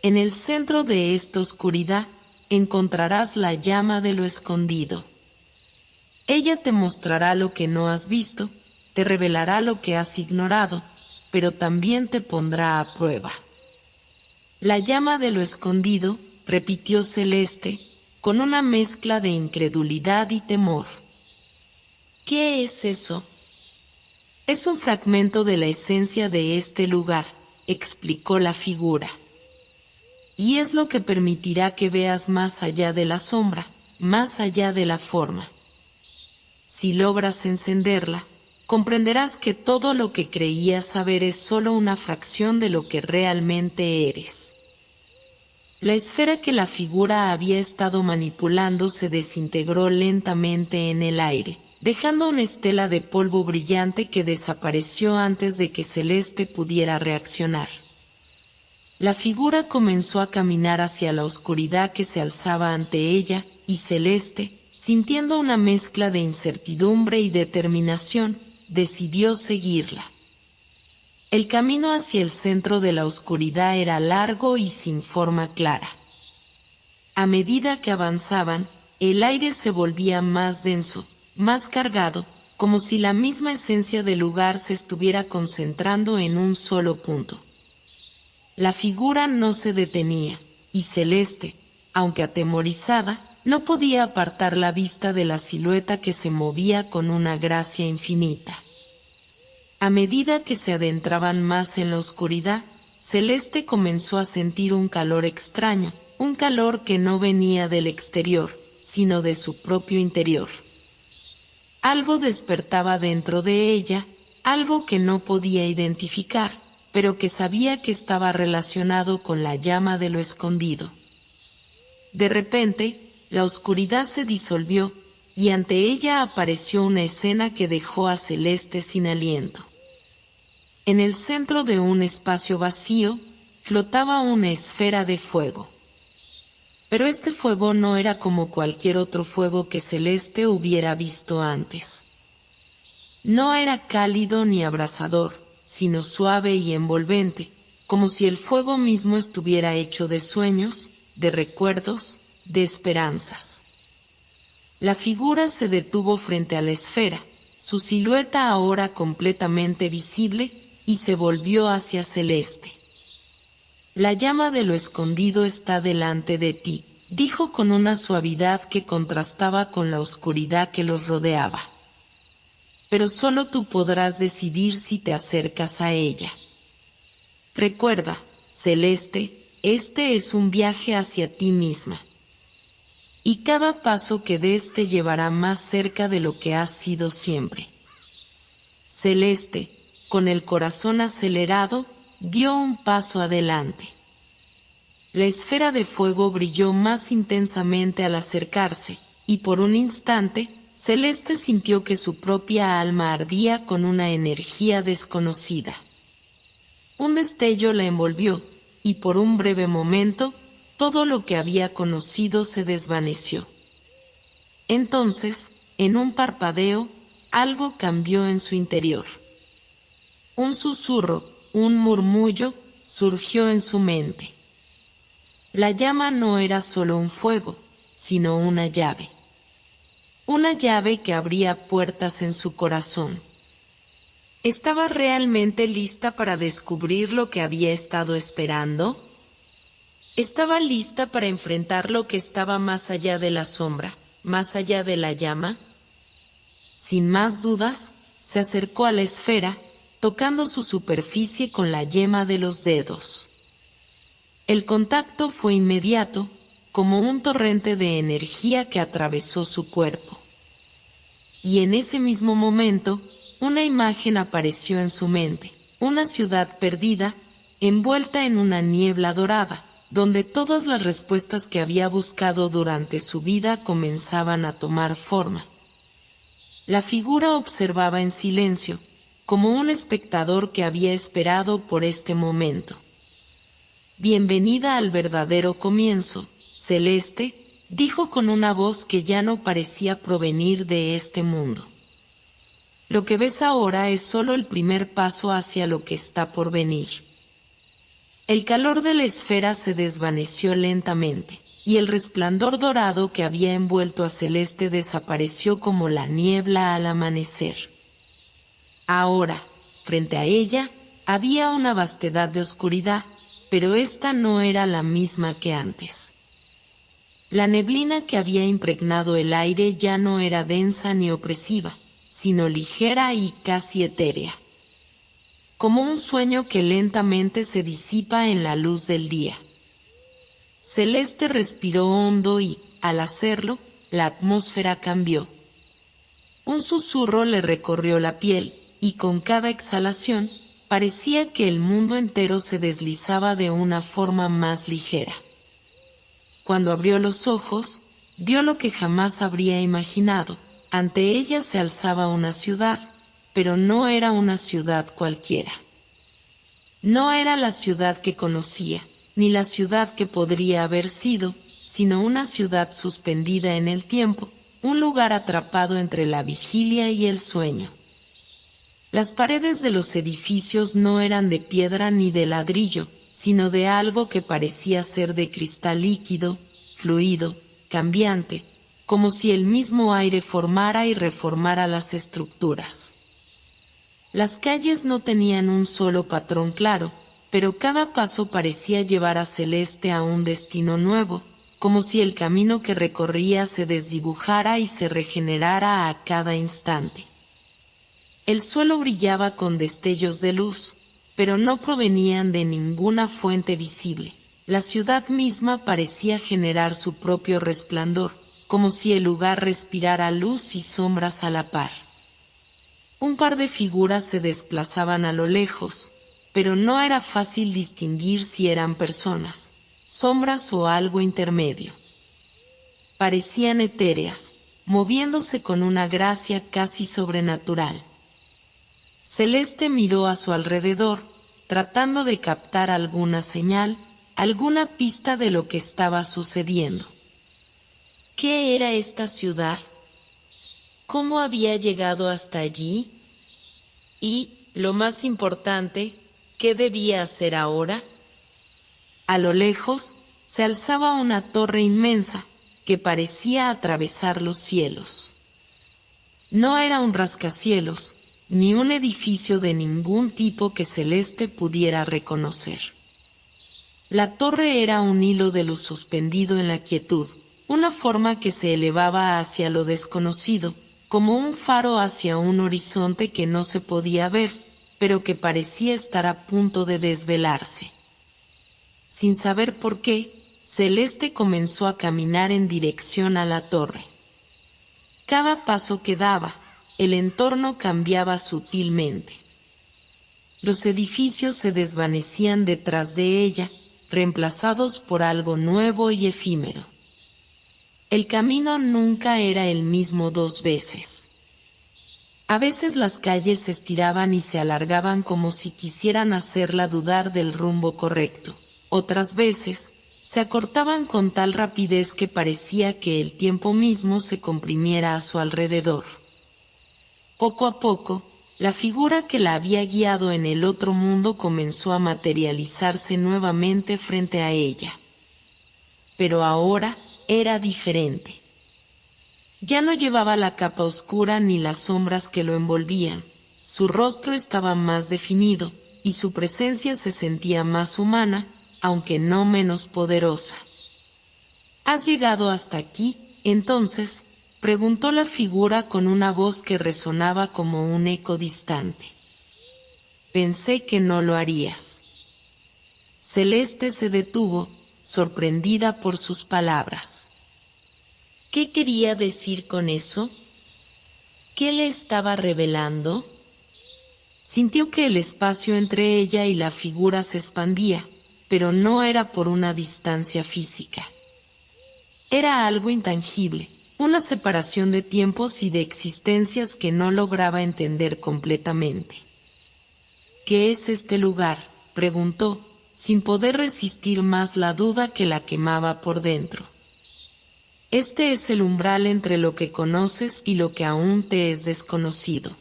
En el centro de esta oscuridad, encontrarás la llama de lo escondido. Ella te mostrará lo que no has visto, te revelará lo que has ignorado, pero también te pondrá a prueba. La llama de lo escondido, repitió Celeste, con una mezcla de incredulidad y temor. ¿Qué es eso? Es un fragmento de la esencia de este lugar, explicó la figura. Y es lo que permitirá que veas más allá de la sombra, más allá de la forma. Si logras encenderla, comprenderás que todo lo que creías saber es solo una fracción de lo que realmente eres. La esfera que la figura había estado manipulando se desintegró lentamente en el aire, dejando una estela de polvo brillante que desapareció antes de que Celeste pudiera reaccionar. La figura comenzó a caminar hacia la oscuridad que se alzaba ante ella, y Celeste, sintiendo una mezcla de incertidumbre y determinación, decidió seguirla. El camino hacia el centro de la oscuridad era largo y sin forma clara. A medida que avanzaban, el aire se volvía más denso, más cargado, como si la misma esencia del lugar se estuviera concentrando en un solo punto. La figura no se detenía, y Celeste, aunque atemorizada, no podía apartar la vista de la silueta que se movía con una gracia infinita. A medida que se adentraban más en la oscuridad, Celeste comenzó a sentir un calor extraño, un calor que no venía del exterior, sino de su propio interior. Algo despertaba dentro de ella, algo que no podía identificar, pero que sabía que estaba relacionado con la llama de lo escondido. De repente, la oscuridad se disolvió, y ante ella apareció una escena que dejó a Celeste sin aliento. En el centro de un espacio vacío, flotaba una esfera de fuego. Pero este fuego no era como cualquier otro fuego que Celeste hubiera visto antes. No era cálido ni abrasador, sino suave y envolvente, como si el fuego mismo estuviera hecho de sueños, de recuerdos, de esperanzas. La figura se detuvo frente a la esfera, su silueta ahora completamente visible, y se volvió hacia Celeste. La llama de lo escondido está delante de ti, dijo con una suavidad que contrastaba con la oscuridad que los rodeaba. Pero solo tú podrás decidir si te acercas a ella. Recuerda, Celeste, este es un viaje hacia ti misma. Y cada paso que des te llevará más cerca de lo que has sido siempre. Celeste, con el corazón acelerado, dio un paso adelante. La esfera de fuego brilló más intensamente al acercarse, y por un instante, Celeste sintió que su propia alma ardía con una energía desconocida. Un destello la envolvió, y por un breve momento, todo lo que había conocido se desvaneció. Entonces, en un parpadeo, algo cambió en su interior. Un susurro, un murmullo, surgió en su mente. La llama no era solo un fuego, sino una llave. Una llave que abría puertas en su corazón. ¿Estaba realmente lista para descubrir lo que había estado esperando? ¿Estaba lista para enfrentar lo que estaba más allá de la sombra, más allá de la llama? Sin más dudas, se acercó a la esfera, tocando su superficie con la yema de los dedos. El contacto fue inmediato, como un torrente de energía que atravesó su cuerpo. Y en ese mismo momento, una imagen apareció en su mente, una ciudad perdida, envuelta en una niebla dorada, donde todas las respuestas que había buscado durante su vida comenzaban a tomar forma. La figura observaba en silencio, como un espectador que había esperado por este momento. «Bienvenida al verdadero comienzo, Celeste», dijo con una voz que ya no parecía provenir de este mundo. «Lo que ves ahora es solo el primer paso hacia lo que está por venir». El calor de la esfera se desvaneció lentamente, y el resplandor dorado que había envuelto a Celeste desapareció como la niebla al amanecer. Ahora, frente a ella, había una vastedad de oscuridad, pero esta no era la misma que antes. La neblina que había impregnado el aire ya no era densa ni opresiva, sino ligera y casi etérea, como un sueño que lentamente se disipa en la luz del día. Celeste respiró hondo y, al hacerlo, la atmósfera cambió. Un susurro le recorrió la piel, y con cada exhalación, parecía que el mundo entero se deslizaba de una forma más ligera. Cuando abrió los ojos, vio lo que jamás habría imaginado. Ante ella se alzaba una ciudad, pero no era una ciudad cualquiera. No era la ciudad que conocía, ni la ciudad que podría haber sido, sino una ciudad suspendida en el tiempo, un lugar atrapado entre la vigilia y el sueño. Las paredes de los edificios no eran de piedra ni de ladrillo, sino de algo que parecía ser de cristal líquido, fluido, cambiante, como si el mismo aire formara y reformara las estructuras. Las calles no tenían un solo patrón claro, pero cada paso parecía llevar a Celeste a un destino nuevo, como si el camino que recorría se desdibujara y se regenerara a cada instante. El suelo brillaba con destellos de luz, pero no provenían de ninguna fuente visible. La ciudad misma parecía generar su propio resplandor, como si el lugar respirara luz y sombras a la par. Un par de figuras se desplazaban a lo lejos, pero no era fácil distinguir si eran personas, sombras o algo intermedio. Parecían etéreas, moviéndose con una gracia casi sobrenatural. Celeste miró a su alrededor, tratando de captar alguna señal, alguna pista de lo que estaba sucediendo. ¿Qué era esta ciudad? ¿Cómo había llegado hasta allí? Y, lo más importante, ¿qué debía hacer ahora? A lo lejos, se alzaba una torre inmensa, que parecía atravesar los cielos. No era un rascacielos, ni un edificio de ningún tipo que Celeste pudiera reconocer. La torre era un hilo de luz suspendido en la quietud, una forma que se elevaba hacia lo desconocido, como un faro hacia un horizonte que no se podía ver, pero que parecía estar a punto de desvelarse. Sin saber por qué, Celeste comenzó a caminar en dirección a la torre. Cada paso que daba, el entorno cambiaba sutilmente. Los edificios se desvanecían detrás de ella, reemplazados por algo nuevo y efímero. El camino nunca era el mismo dos veces. A veces las calles se estiraban y se alargaban como si quisieran hacerla dudar del rumbo correcto. Otras veces, se acortaban con tal rapidez que parecía que el tiempo mismo se comprimiera a su alrededor. Poco a poco, la figura que la había guiado en el otro mundo comenzó a materializarse nuevamente frente a ella. Pero ahora era diferente. Ya no llevaba la capa oscura ni las sombras que lo envolvían. Su rostro estaba más definido, y su presencia se sentía más humana, aunque no menos poderosa. ¿Has llegado hasta aquí, entonces?, preguntó la figura con una voz que resonaba como un eco distante. Pensé que no lo harías. Celeste se detuvo, sorprendida por sus palabras. ¿Qué quería decir con eso? ¿Qué le estaba revelando? Sintió que el espacio entre ella y la figura se expandía, pero no era por una distancia física. Era algo intangible, una separación de tiempos y de existencias que no lograba entender completamente. ¿Qué es este lugar?, preguntó, sin poder resistir más la duda que la quemaba por dentro. Este es el umbral entre lo que conoces y lo que aún te es desconocido.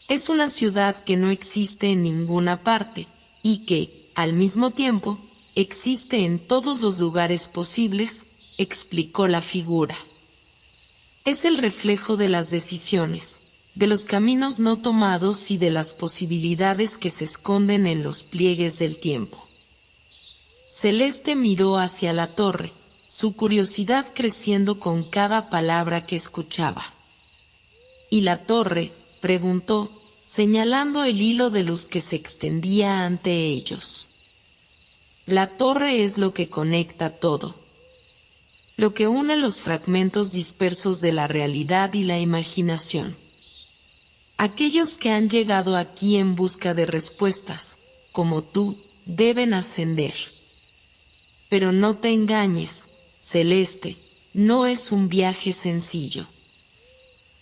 Es una ciudad que no existe en ninguna parte, y que, al mismo tiempo, existe en todos los lugares posibles, explicó la figura. Es el reflejo de las decisiones, de los caminos no tomados y de las posibilidades que se esconden en los pliegues del tiempo. Celeste miró hacia la torre, su curiosidad creciendo con cada palabra que escuchaba. ¿Y la torre?, preguntó, señalando el hilo de luz que se extendía ante ellos. La torre es lo que conecta todo, lo que une los fragmentos dispersos de la realidad y la imaginación. Aquellos que han llegado aquí en busca de respuestas, como tú, deben ascender. Pero no te engañes, Celeste, no es un viaje sencillo.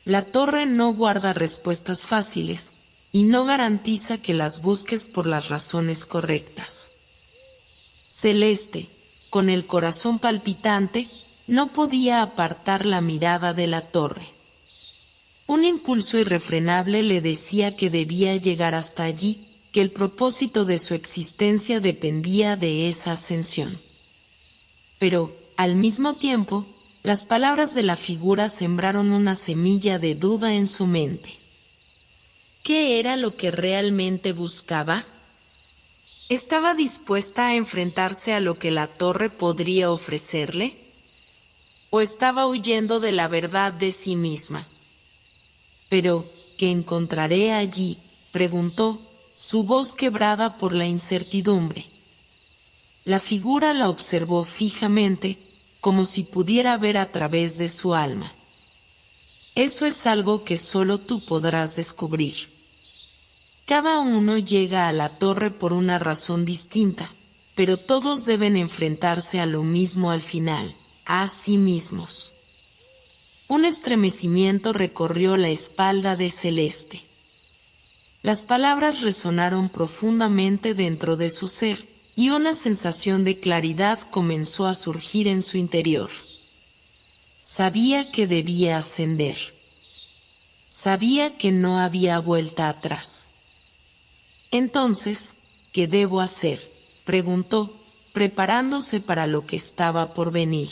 La torre no guarda respuestas fáciles, y no garantiza que las busques por las razones correctas. Celeste, con el corazón palpitante, no podía apartar la mirada de la torre. Un impulso irrefrenable le decía que debía llegar hasta allí, que el propósito de su existencia dependía de esa ascensión. Pero, al mismo tiempo, las palabras de la figura sembraron una semilla de duda en su mente. ¿Qué era lo que realmente buscaba? ¿Estaba dispuesta a enfrentarse a lo que la torre podría ofrecerle? ¿O estaba huyendo de la verdad de sí misma? Pero, ¿qué encontraré allí?, preguntó, su voz quebrada por la incertidumbre. La figura la observó fijamente, como si pudiera ver a través de su alma. Eso es algo que solo tú podrás descubrir. Cada uno llega a la torre por una razón distinta, pero todos deben enfrentarse a lo mismo al final, a sí mismos. Un estremecimiento recorrió la espalda de Celeste. Las palabras resonaron profundamente dentro de su ser, y una sensación de claridad comenzó a surgir en su interior. Sabía que debía ascender. Sabía que no había vuelta atrás. Entonces, ¿qué debo hacer?, preguntó, preparándose para lo que estaba por venir.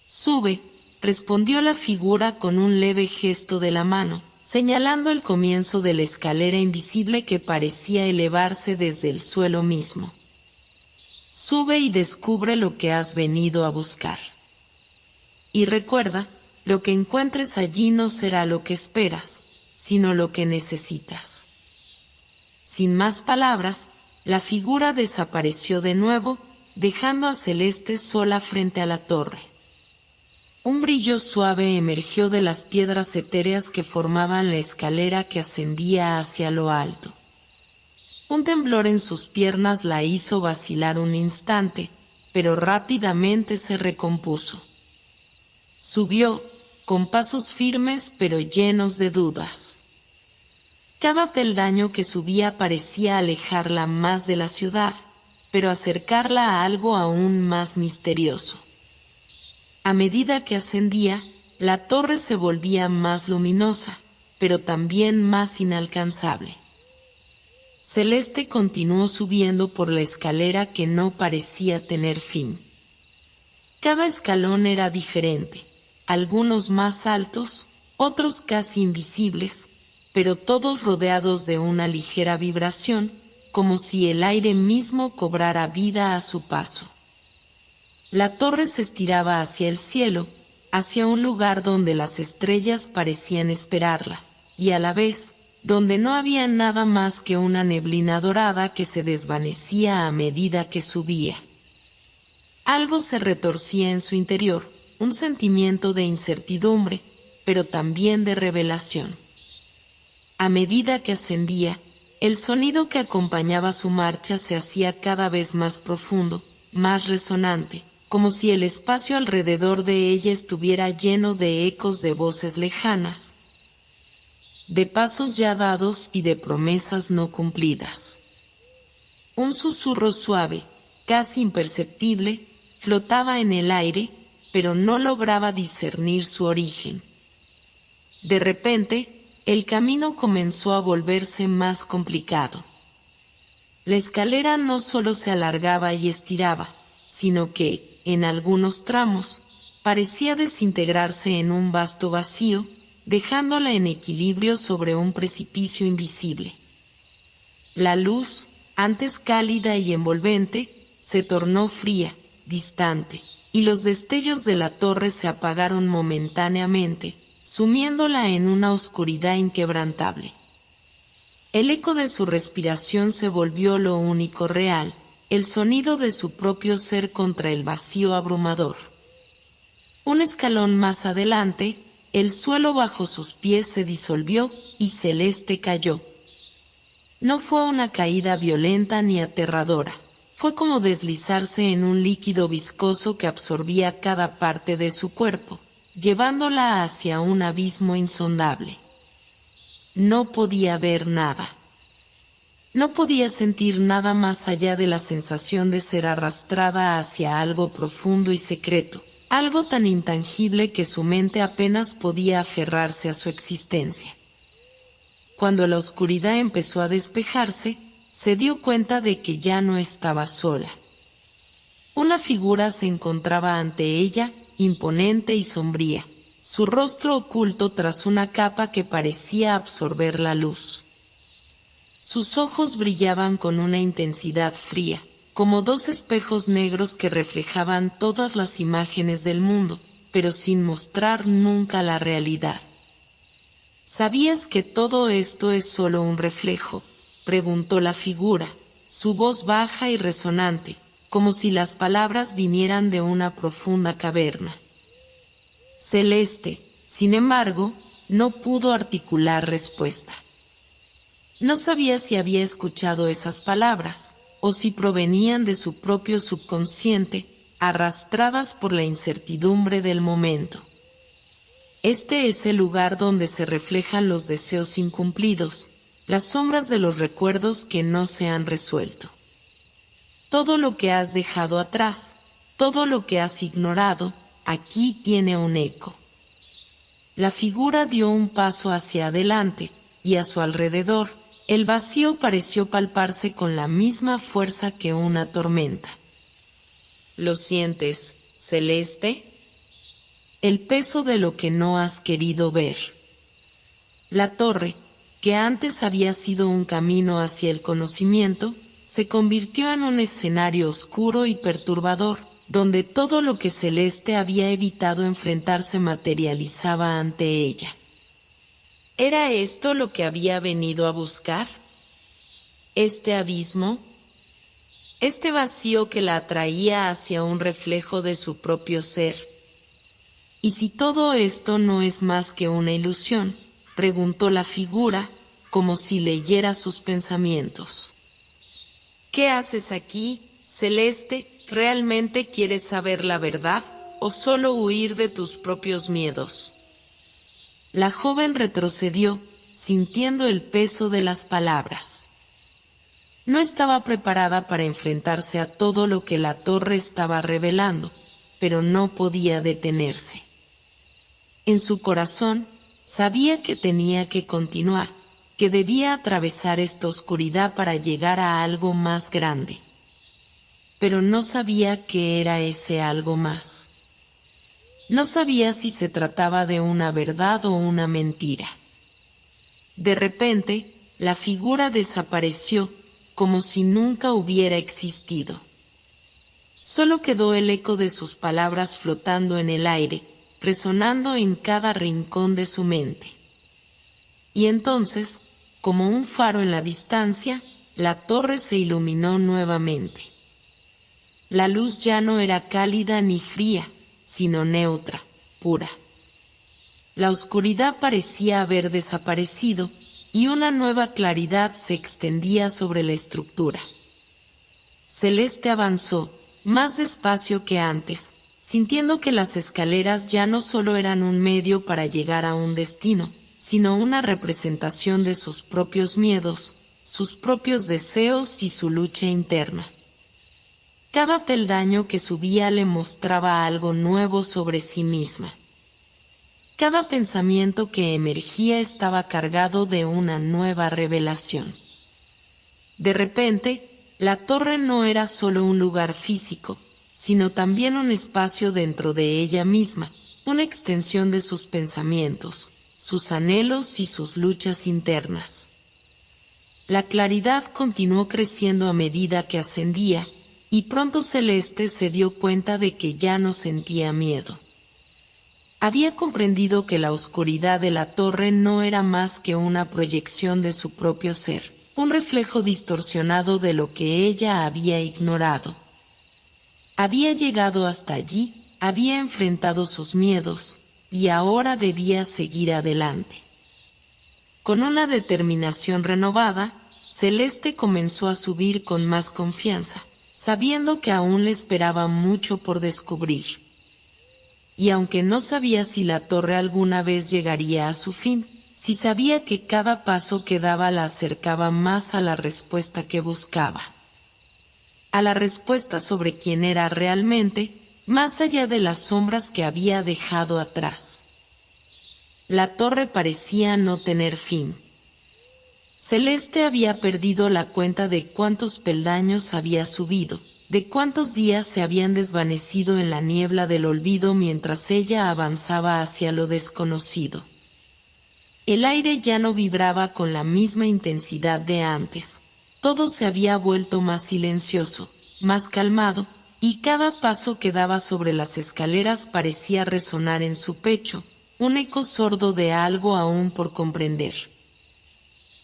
Sube, respondió la figura con un leve gesto de la mano, señalando el comienzo de la escalera invisible que parecía elevarse desde el suelo mismo. Sube y descubre lo que has venido a buscar. Y recuerda, lo que encuentres allí no será lo que esperas, sino lo que necesitas. Sin más palabras, la figura desapareció de nuevo, dejando a Celeste sola frente a la torre. Un brillo suave emergió de las piedras etéreas que formaban la escalera que ascendía hacia lo alto. Un temblor en sus piernas la hizo vacilar un instante, pero rápidamente se recompuso. Subió, con pasos firmes pero llenos de dudas. Cada peldaño que subía parecía alejarla más de la ciudad, pero acercarla a algo aún más misterioso. A medida que ascendía, la torre se volvía más luminosa, pero también más inalcanzable. Celeste continuó subiendo por la escalera que no parecía tener fin. Cada escalón era diferente, algunos más altos, otros casi invisibles, pero todos rodeados de una ligera vibración, como si el aire mismo cobrara vida a su paso. La torre se estiraba hacia el cielo, hacia un lugar donde las estrellas parecían esperarla, y a la vez, donde no había nada más que una neblina dorada que se desvanecía a medida que subía. Algo se retorcía en su interior, un sentimiento de incertidumbre, pero también de revelación. A medida que ascendía, El sonido que acompañaba su marcha se hacía cada vez más profundo, más resonante, como si el espacio alrededor de ella estuviera lleno de ecos de voces lejanas, de pasos ya dados y de promesas no cumplidas. Un susurro suave, casi imperceptible, flotaba en el aire, pero no lograba discernir su origen. De repente, el camino comenzó a volverse más complicado. La escalera no solo se alargaba y estiraba, sino que, en algunos tramos, parecía desintegrarse en un vasto vacío, dejándola en equilibrio sobre un precipicio invisible. La luz, antes cálida y envolvente, se tornó fría, distante, y los destellos de la torre se apagaron momentáneamente, sumiéndola en una oscuridad inquebrantable. El eco de su respiración se volvió lo único real, el sonido de su propio ser contra el vacío abrumador. Un escalón más adelante, el suelo bajo sus pies se disolvió y Celeste cayó. No fue una caída violenta ni aterradora, fue como deslizarse en un líquido viscoso que absorbía cada parte de su cuerpo, llevándola hacia un abismo insondable. No podía ver nada. No podía sentir nada más allá de la sensación de ser arrastrada hacia algo profundo y secreto, algo tan intangible que su mente apenas podía aferrarse a su existencia. Cuando la oscuridad empezó a despejarse, se dio cuenta de que ya no estaba sola. Una figura se encontraba ante ella, imponente y sombría, su rostro oculto tras una capa que parecía absorber la luz. Sus ojos brillaban con una intensidad fría, como dos espejos negros que reflejaban todas las imágenes del mundo, pero sin mostrar nunca la realidad. ¿Sabías que todo esto es solo un reflejo?, preguntó la figura, su voz baja y resonante, como si las palabras vinieran de una profunda caverna. Celeste, sin embargo, no pudo articular respuesta. No sabía si había escuchado esas palabras, o si provenían de su propio subconsciente, arrastradas por la incertidumbre del momento. Este es el lugar donde se reflejan los deseos incumplidos, las sombras de los recuerdos que no se han resuelto. Todo lo que has dejado atrás, todo lo que has ignorado, aquí tiene un eco. La figura dio un paso hacia adelante, y a su alrededor, el vacío pareció palparse con la misma fuerza que una tormenta. ¿Lo sientes, Celeste? El peso de lo que no has querido ver. La torre, que antes había sido un camino hacia el conocimiento, se convirtió en un escenario oscuro y perturbador, donde todo lo que Celeste había evitado enfrentar se materializaba ante ella. ¿Era esto lo que había venido a buscar? ¿Este abismo? ¿Este vacío que la atraía hacia un reflejo de su propio ser? ¿Y si todo esto no es más que una ilusión?, preguntó la figura, como si leyera sus pensamientos. ¿Qué haces aquí, Celeste? ¿Realmente quieres saber la verdad, o solo huir de tus propios miedos? La joven retrocedió, sintiendo el peso de las palabras. No estaba preparada para enfrentarse a todo lo que la torre estaba revelando, pero no podía detenerse. En su corazón, sabía que tenía que continuar, que debía atravesar esta oscuridad para llegar a algo más grande. Pero no sabía qué era ese algo más. No sabía si se trataba de una verdad o una mentira. De repente, la figura desapareció, como si nunca hubiera existido. Solo quedó el eco de sus palabras flotando en el aire, resonando en cada rincón de su mente. Y entonces, como un faro en la distancia, la torre se iluminó nuevamente. La luz ya no era cálida ni fría, sino neutra, pura. La oscuridad parecía haber desaparecido, y una nueva claridad se extendía sobre la estructura. Celeste avanzó, más despacio que antes, sintiendo que las escaleras ya no solo eran un medio para llegar a un destino, sino una representación de sus propios miedos, sus propios deseos y su lucha interna. Cada peldaño que subía le mostraba algo nuevo sobre sí misma. Cada pensamiento que emergía estaba cargado de una nueva revelación. De repente, la torre no era solo un lugar físico, sino también un espacio dentro de ella misma, una extensión de sus pensamientos, sus anhelos y sus luchas internas. La claridad continuó creciendo a medida que ascendía, y pronto Celeste se dio cuenta de que ya no sentía miedo. Había comprendido que la oscuridad de la torre no era más que una proyección de su propio ser, un reflejo distorsionado de lo que ella había ignorado. Había llegado hasta allí, había enfrentado sus miedos, y ahora debía seguir adelante. Con una determinación renovada, Celeste comenzó a subir con más confianza, sabiendo que aún le esperaba mucho por descubrir. Y aunque no sabía si la torre alguna vez llegaría a su fin, sí sabía que cada paso que daba la acercaba más a la respuesta que buscaba. A la respuesta sobre quién era realmente, más allá de las sombras que había dejado atrás. La torre parecía no tener fin. Celeste había perdido la cuenta de cuántos peldaños había subido, de cuántos días se habían desvanecido en la niebla del olvido mientras ella avanzaba hacia lo desconocido. El aire ya no vibraba con la misma intensidad de antes. Todo se había vuelto más silencioso, más calmado, y cada paso que daba sobre las escaleras parecía resonar en su pecho, un eco sordo de algo aún por comprender.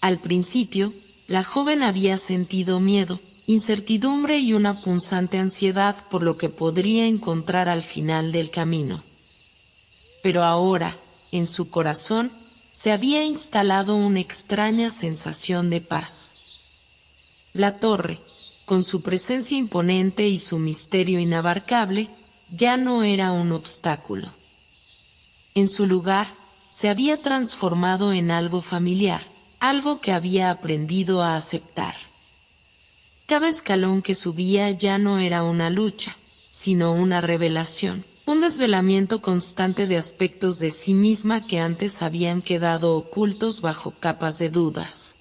Al principio, la joven había sentido miedo, incertidumbre y una punzante ansiedad por lo que podría encontrar al final del camino. Pero ahora, en su corazón, se había instalado una extraña sensación de paz. La torre, con su presencia imponente y su misterio inabarcable, ya no era un obstáculo. En su lugar, se había transformado en algo familiar, algo que había aprendido a aceptar. Cada escalón que subía ya no era una lucha, sino una revelación, un desvelamiento constante de aspectos de sí misma que antes habían quedado ocultos bajo capas de dudas.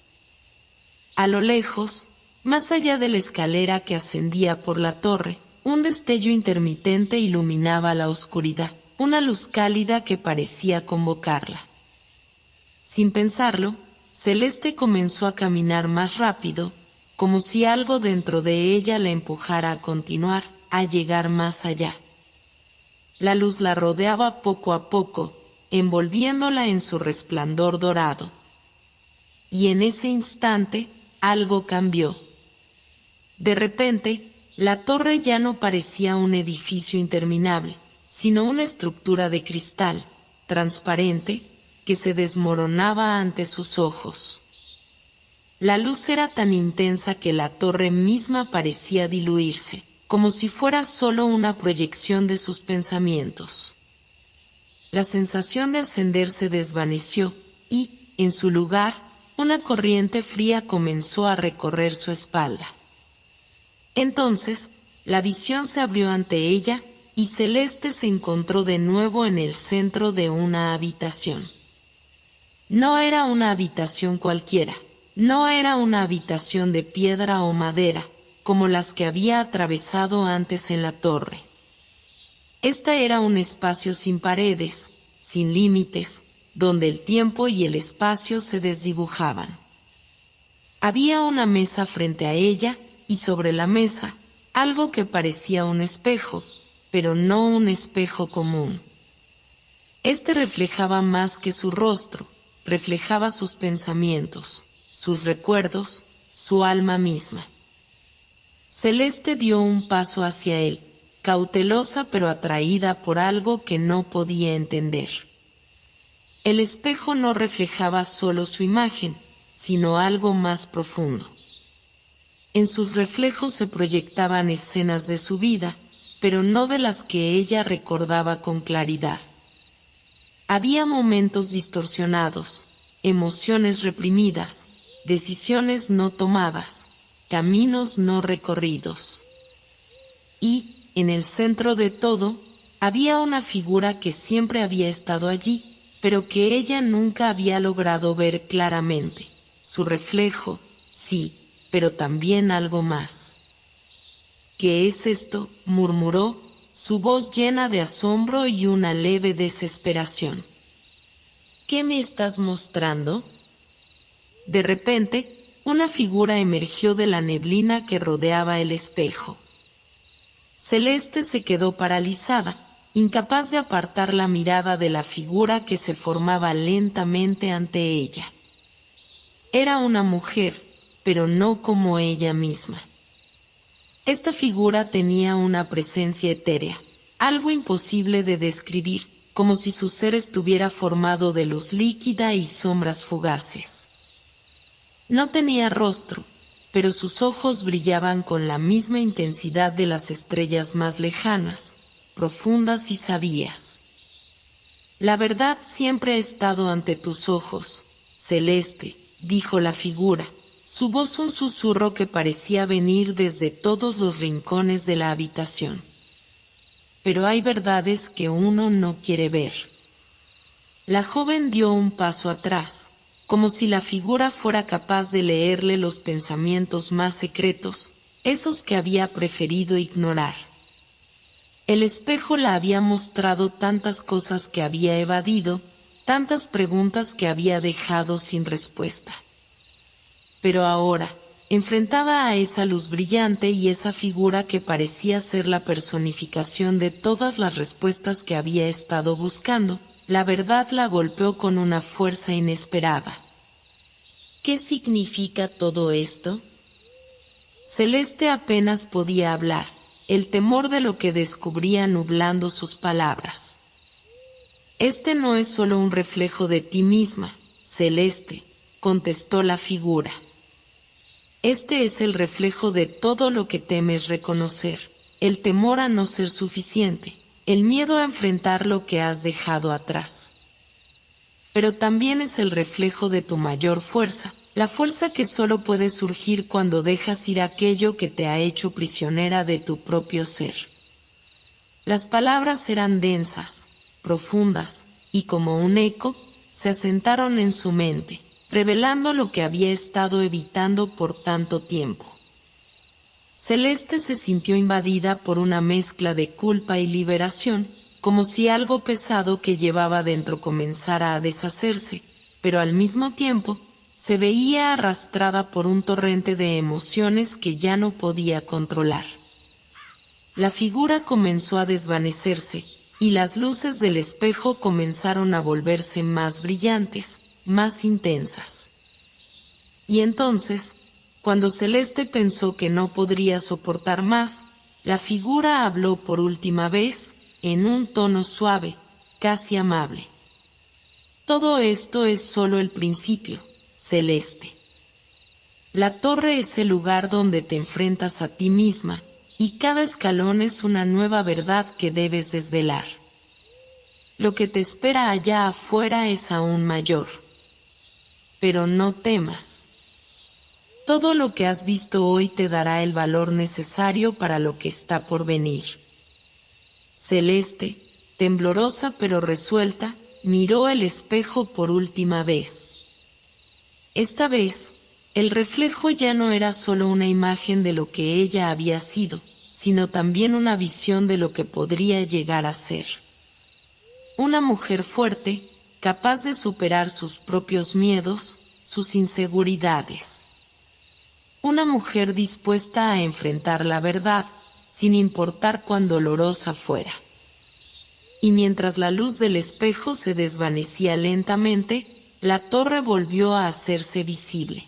A lo lejos, más allá de la escalera que ascendía por la torre, un destello intermitente iluminaba la oscuridad, una luz cálida que parecía convocarla. Sin pensarlo, Celeste comenzó a caminar más rápido, como si algo dentro de ella la empujara a continuar, a llegar más allá. La luz la rodeaba poco a poco, envolviéndola en su resplandor dorado. Y en ese instante, algo cambió. De repente, la torre ya no parecía un edificio interminable, sino una estructura de cristal, transparente, que se desmoronaba ante sus ojos. La luz era tan intensa que la torre misma parecía diluirse, como si fuera solo una proyección de sus pensamientos. La sensación de ascender se desvaneció y, en su lugar, una corriente fría comenzó a recorrer su espalda. Entonces, la visión se abrió ante ella y Celeste se encontró de nuevo en el centro de una habitación. No era una habitación cualquiera. No era una habitación de piedra o madera, como las que había atravesado antes en la torre. Esta era un espacio sin paredes, sin límites, donde el tiempo y el espacio se desdibujaban. Había una mesa frente a ella, y sobre la mesa, algo que parecía un espejo, pero no un espejo común. Este reflejaba más que su rostro, reflejaba sus pensamientos, sus recuerdos, su alma misma. Celeste dio un paso hacia él, cautelosa pero atraída por algo que no podía entender. El espejo no reflejaba solo su imagen, sino algo más profundo. En sus reflejos se proyectaban escenas de su vida, pero no de las que ella recordaba con claridad. Había momentos distorsionados, emociones reprimidas, decisiones no tomadas, caminos no recorridos. Y, en el centro de todo, había una figura que siempre había estado allí, pero que ella nunca había logrado ver claramente. Su reflejo, sí, pero también algo más. ¿Qué es esto?, murmuró, su voz llena de asombro y una leve desesperación. ¿Qué me estás mostrando? De repente, una figura emergió de la neblina que rodeaba el espejo. Celeste se quedó paralizada, incapaz de apartar la mirada de la figura que se formaba lentamente ante ella. Era una mujer, pero no como ella misma. Esta figura tenía una presencia etérea, algo imposible de describir, como si su ser estuviera formado de luz líquida y sombras fugaces. No tenía rostro, pero sus ojos brillaban con la misma intensidad de las estrellas más lejanas, profundas y sabias. La verdad siempre ha estado ante tus ojos, Celeste, dijo la figura, su voz un susurro que parecía venir desde todos los rincones de la habitación. Pero hay verdades que uno no quiere ver. La joven dio un paso atrás, como si la figura fuera capaz de leerle los pensamientos más secretos, esos que había preferido ignorar. El espejo la había mostrado tantas cosas que había evadido, tantas preguntas que había dejado sin respuesta. Pero ahora, enfrentaba a esa luz brillante y esa figura que parecía ser la personificación de todas las respuestas que había estado buscando, la verdad la golpeó con una fuerza inesperada. ¿Qué significa todo esto? Celeste apenas podía hablar, el temor de lo que descubría nublando sus palabras. Este no es solo un reflejo de ti misma, Celeste, contestó la figura. Este es el reflejo de todo lo que temes reconocer, el temor a no ser suficiente, el miedo a enfrentar lo que has dejado atrás. Pero también es el reflejo de tu mayor fuerza, la fuerza que solo puede surgir cuando dejas ir aquello que te ha hecho prisionera de tu propio ser. Las palabras eran densas, profundas, y como un eco, se asentaron en su mente, revelando lo que había estado evitando por tanto tiempo. Celeste se sintió invadida por una mezcla de culpa y liberación, como si algo pesado que llevaba dentro comenzara a deshacerse, pero al mismo tiempo, se veía arrastrada por un torrente de emociones que ya no podía controlar. La figura comenzó a desvanecerse, y las luces del espejo comenzaron a volverse más brillantes, más intensas. Y entonces, cuando Celeste pensó que no podría soportar más, la figura habló por última vez, en un tono suave, casi amable. Todo esto es solo el principio, Celeste. La torre es el lugar donde te enfrentas a ti misma, y cada escalón es una nueva verdad que debes desvelar. Lo que te espera allá afuera es aún mayor. Pero no temas. Todo lo que has visto hoy te dará el valor necesario para lo que está por venir. Celeste, temblorosa pero resuelta, miró el espejo por última vez. Esta vez, el reflejo ya no era solo una imagen de lo que ella había sido, sino también una visión de lo que podría llegar a ser. Una mujer fuerte, capaz de superar sus propios miedos, sus inseguridades. Una mujer dispuesta a enfrentar la verdad, sin importar cuán dolorosa fuera. Y mientras la luz del espejo se desvanecía lentamente, la torre volvió a hacerse visible.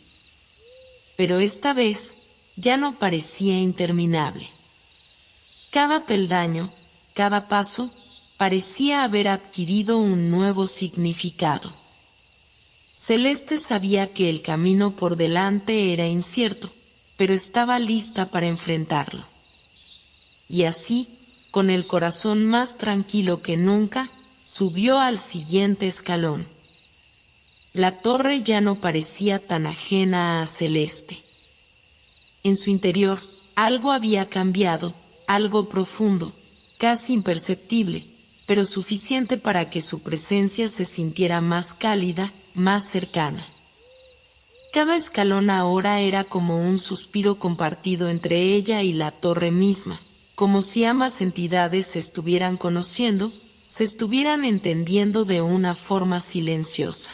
Pero esta vez, ya no parecía interminable. Cada peldaño, cada paso, parecía haber adquirido un nuevo significado. Celeste sabía que el camino por delante era incierto, pero estaba lista para enfrentarlo. Y así, con el corazón más tranquilo que nunca, subió al siguiente escalón. La torre ya no parecía tan ajena a Celeste. En su interior, algo había cambiado, algo profundo, casi imperceptible, pero suficiente para que su presencia se sintiera más cálida, más cercana. Cada escalón ahora era como un suspiro compartido entre ella y la torre misma, como si ambas entidades se estuvieran conociendo, se estuvieran entendiendo de una forma silenciosa.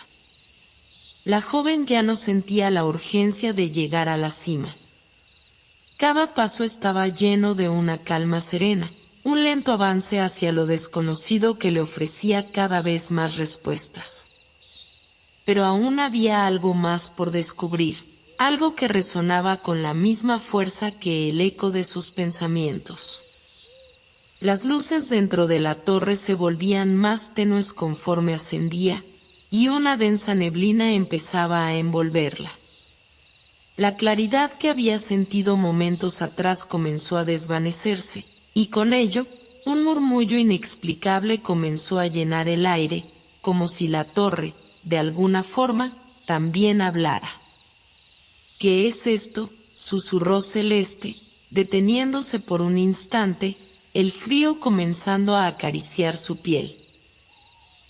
La joven ya no sentía la urgencia de llegar a la cima. Cada paso estaba lleno de una calma serena, un lento avance hacia lo desconocido que le ofrecía cada vez más respuestas. Pero aún había algo más por descubrir, algo que resonaba con la misma fuerza que el eco de sus pensamientos. Las luces dentro de la torre se volvían más tenues conforme ascendía, y una densa neblina empezaba a envolverla. La claridad que había sentido momentos atrás comenzó a desvanecerse, y con ello, un murmullo inexplicable comenzó a llenar el aire, como si la torre, de alguna forma, también hablara. ¿Qué es esto?, susurró Celeste, deteniéndose por un instante, el frío comenzando a acariciar su piel.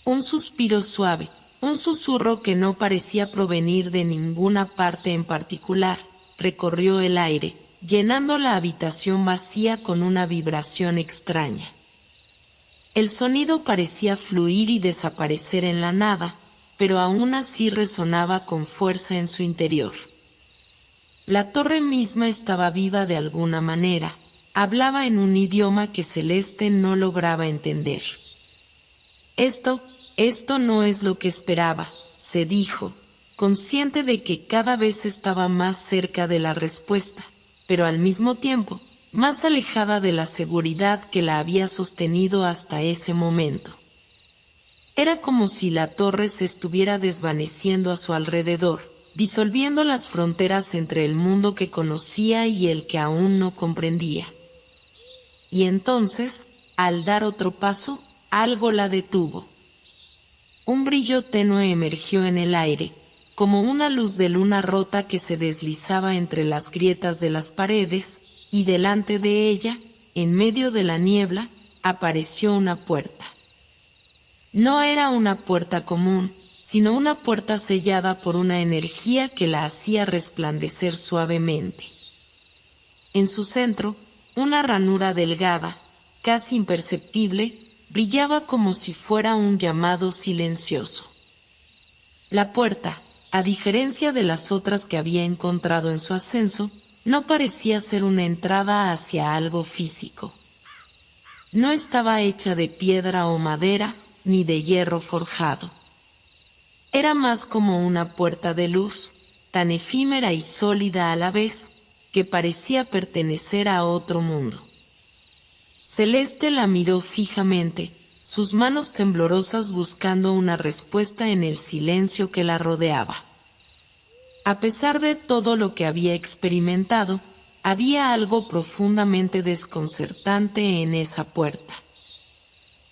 Un suspiro suave, un susurro que no parecía provenir de ninguna parte en particular, recorrió el aire, llenando la habitación vacía con una vibración extraña. El sonido parecía fluir y desaparecer en la nada, pero aún así resonaba con fuerza en su interior. La torre misma estaba viva de alguna manera, hablaba en un idioma que Celeste no lograba entender. Esto no es lo que esperaba, se dijo, consciente de que cada vez estaba más cerca de la respuesta, pero al mismo tiempo, más alejada de la seguridad que la había sostenido hasta ese momento. Era como si la torre se estuviera desvaneciendo a su alrededor, disolviendo las fronteras entre el mundo que conocía y el que aún no comprendía. Y entonces, al dar otro paso, algo la detuvo. Un brillo tenue emergió en el aire, como una luz de luna rota que se deslizaba entre las grietas de las paredes, y delante de ella, en medio de la niebla, apareció una puerta. No era una puerta común, sino una puerta sellada por una energía que la hacía resplandecer suavemente. En su centro, una ranura delgada, casi imperceptible, brillaba como si fuera un llamado silencioso. La puerta, a diferencia de las otras que había encontrado en su ascenso, no parecía ser una entrada hacia algo físico. No estaba hecha de piedra o madera, ni de hierro forjado. Era más como una puerta de luz, tan efímera y sólida a la vez, que parecía pertenecer a otro mundo. Celeste la miró fijamente, sus manos temblorosas buscando una respuesta en el silencio que la rodeaba. A pesar de todo lo que había experimentado, había algo profundamente desconcertante en esa puerta.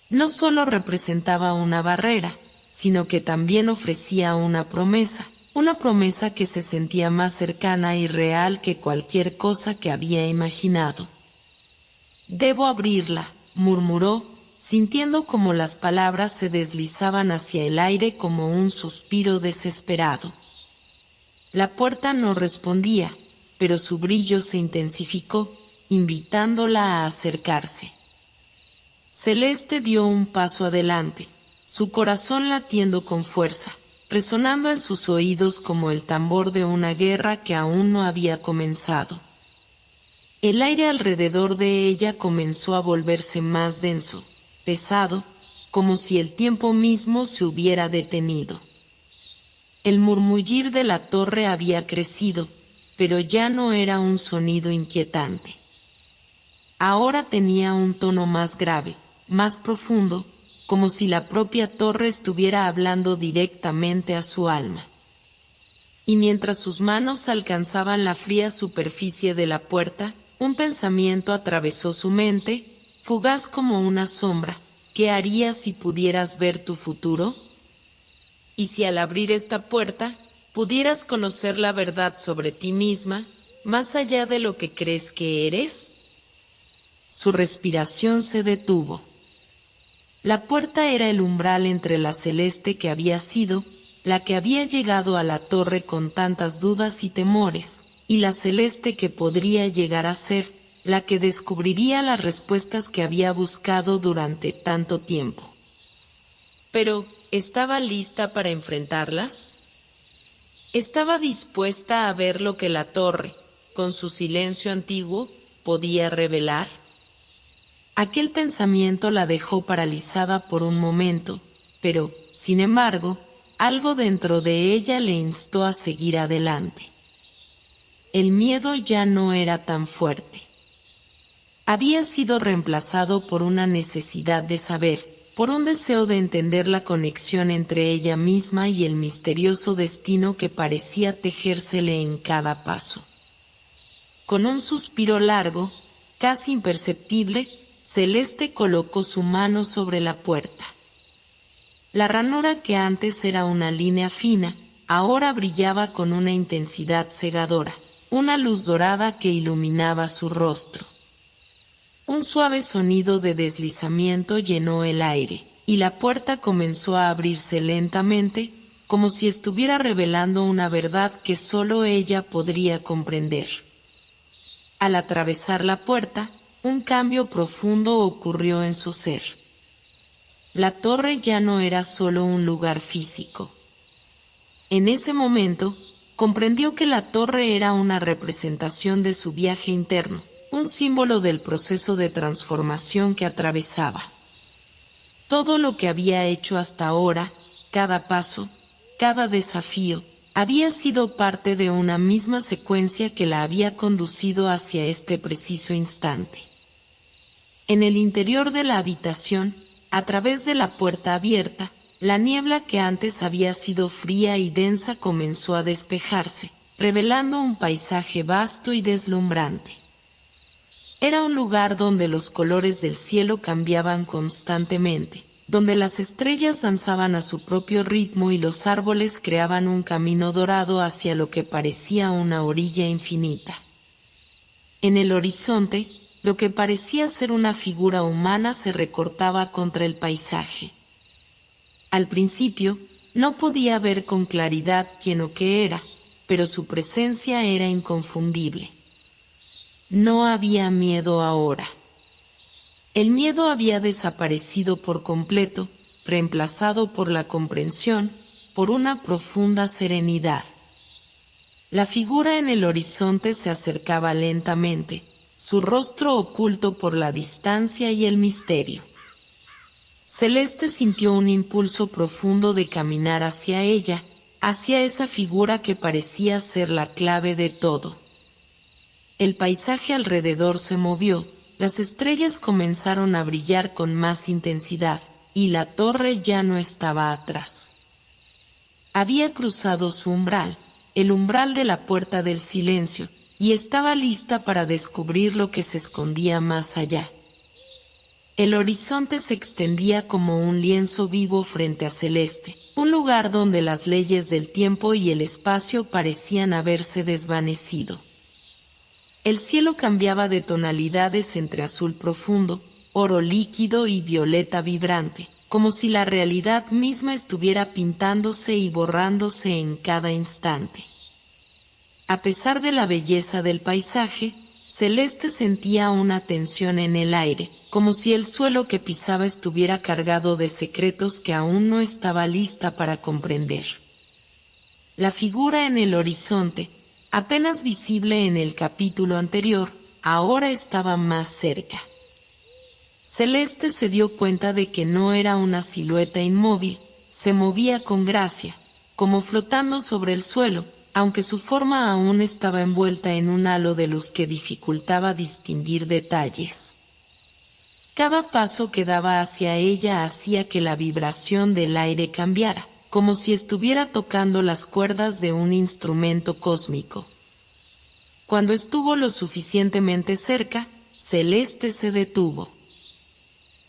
No solo representaba una barrera, sino que también ofrecía una promesa que se sentía más cercana y real que cualquier cosa que había imaginado. «Debo abrirla», murmuró, sintiendo como las palabras se deslizaban hacia el aire como un suspiro desesperado. La puerta no respondía, pero su brillo se intensificó, invitándola a acercarse. Celeste dio un paso adelante, su corazón latiendo con fuerza, resonando en sus oídos como el tambor de una guerra que aún no había comenzado. El aire alrededor de ella comenzó a volverse más denso, pesado, como si el tiempo mismo se hubiera detenido. El murmullir de la torre había crecido, pero ya no era un sonido inquietante. Ahora tenía un tono más grave, más profundo, como si la propia torre estuviera hablando directamente a su alma. Y mientras sus manos alcanzaban la fría superficie de la puerta, un pensamiento atravesó su mente, fugaz como una sombra. ¿Qué harías si pudieras ver tu futuro? ¿Y si al abrir esta puerta, pudieras conocer la verdad sobre ti misma, más allá de lo que crees que eres? Su respiración se detuvo. La puerta era el umbral entre la Celeste que había sido, la que había llegado a la torre con tantas dudas y temores, y la Celeste que podría llegar a ser, la que descubriría las respuestas que había buscado durante tanto tiempo. Pero, ¿estaba lista para enfrentarlas? ¿Estaba dispuesta a ver lo que la torre, con su silencio antiguo, podía revelar? Aquel pensamiento la dejó paralizada por un momento, pero, sin embargo, algo dentro de ella le instó a seguir adelante. El miedo ya no era tan fuerte. Había sido reemplazado por una necesidad de saber, por un deseo de entender la conexión entre ella misma y el misterioso destino que parecía tejérsele en cada paso. Con un suspiro largo, casi imperceptible, Celeste colocó su mano sobre la puerta. La ranura que antes era una línea fina, ahora brillaba con una intensidad cegadora, una luz dorada que iluminaba su rostro. Un suave sonido de deslizamiento llenó el aire, y la puerta comenzó a abrirse lentamente, como si estuviera revelando una verdad que solo ella podría comprender. Al atravesar la puerta, un cambio profundo ocurrió en su ser. La torre ya no era solo un lugar físico. En ese momento, comprendió que la torre era una representación de su viaje interno, un símbolo del proceso de transformación que atravesaba. Todo lo que había hecho hasta ahora, cada paso, cada desafío, había sido parte de una misma secuencia que la había conducido hacia este preciso instante. En el interior de la habitación, a través de la puerta abierta, la niebla que antes había sido fría y densa comenzó a despejarse, revelando un paisaje vasto y deslumbrante. Era un lugar donde los colores del cielo cambiaban constantemente, donde las estrellas danzaban a su propio ritmo y los árboles creaban un camino dorado hacia lo que parecía una orilla infinita. En el horizonte, lo que parecía ser una figura humana se recortaba contra el paisaje. Al principio, no podía ver con claridad quién o qué era, pero su presencia era inconfundible. No había miedo ahora. El miedo había desaparecido por completo, reemplazado por la comprensión, por una profunda serenidad. La figura en el horizonte se acercaba lentamente, su rostro oculto por la distancia y el misterio. Celeste sintió un impulso profundo de caminar hacia ella, hacia esa figura que parecía ser la clave de todo. El paisaje alrededor se movió, las estrellas comenzaron a brillar con más intensidad, y la torre ya no estaba atrás. Había cruzado su umbral, el umbral de la puerta del silencio, y estaba lista para descubrir lo que se escondía más allá. El horizonte se extendía como un lienzo vivo frente a Celeste, un lugar donde las leyes del tiempo y el espacio parecían haberse desvanecido. El cielo cambiaba de tonalidades entre azul profundo, oro líquido y violeta vibrante, como si la realidad misma estuviera pintándose y borrándose en cada instante. A pesar de la belleza del paisaje, Celeste sentía una tensión en el aire, como si el suelo que pisaba estuviera cargado de secretos que aún no estaba lista para comprender. La figura en el horizonte, apenas visible en el capítulo anterior, ahora estaba más cerca. Celeste se dio cuenta de que no era una silueta inmóvil, se movía con gracia, como flotando sobre el suelo, aunque su forma aún estaba envuelta en un halo de luz que dificultaba distinguir detalles. Cada paso que daba hacia ella hacía que la vibración del aire cambiara, como si estuviera tocando las cuerdas de un instrumento cósmico. Cuando estuvo lo suficientemente cerca, Celeste se detuvo.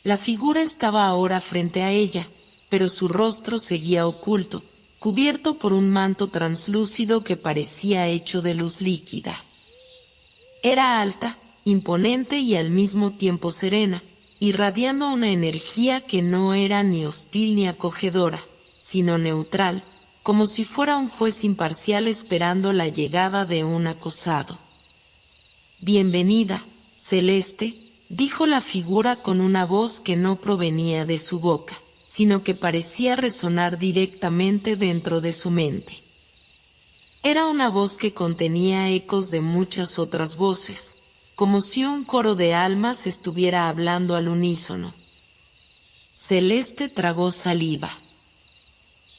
La figura estaba ahora frente a ella, pero su rostro seguía oculto, cubierto por un manto translúcido que parecía hecho de luz líquida. Era alta, imponente y al mismo tiempo serena, irradiando una energía que no era ni hostil ni acogedora, sino neutral, como si fuera un juez imparcial esperando la llegada de un acosado. «Bienvenida, Celeste», dijo la figura con una voz que no provenía de su boca, sino que parecía resonar directamente dentro de su mente. Era una voz que contenía ecos de muchas otras voces, como si un coro de almas estuviera hablando al unísono. Celeste tragó saliva.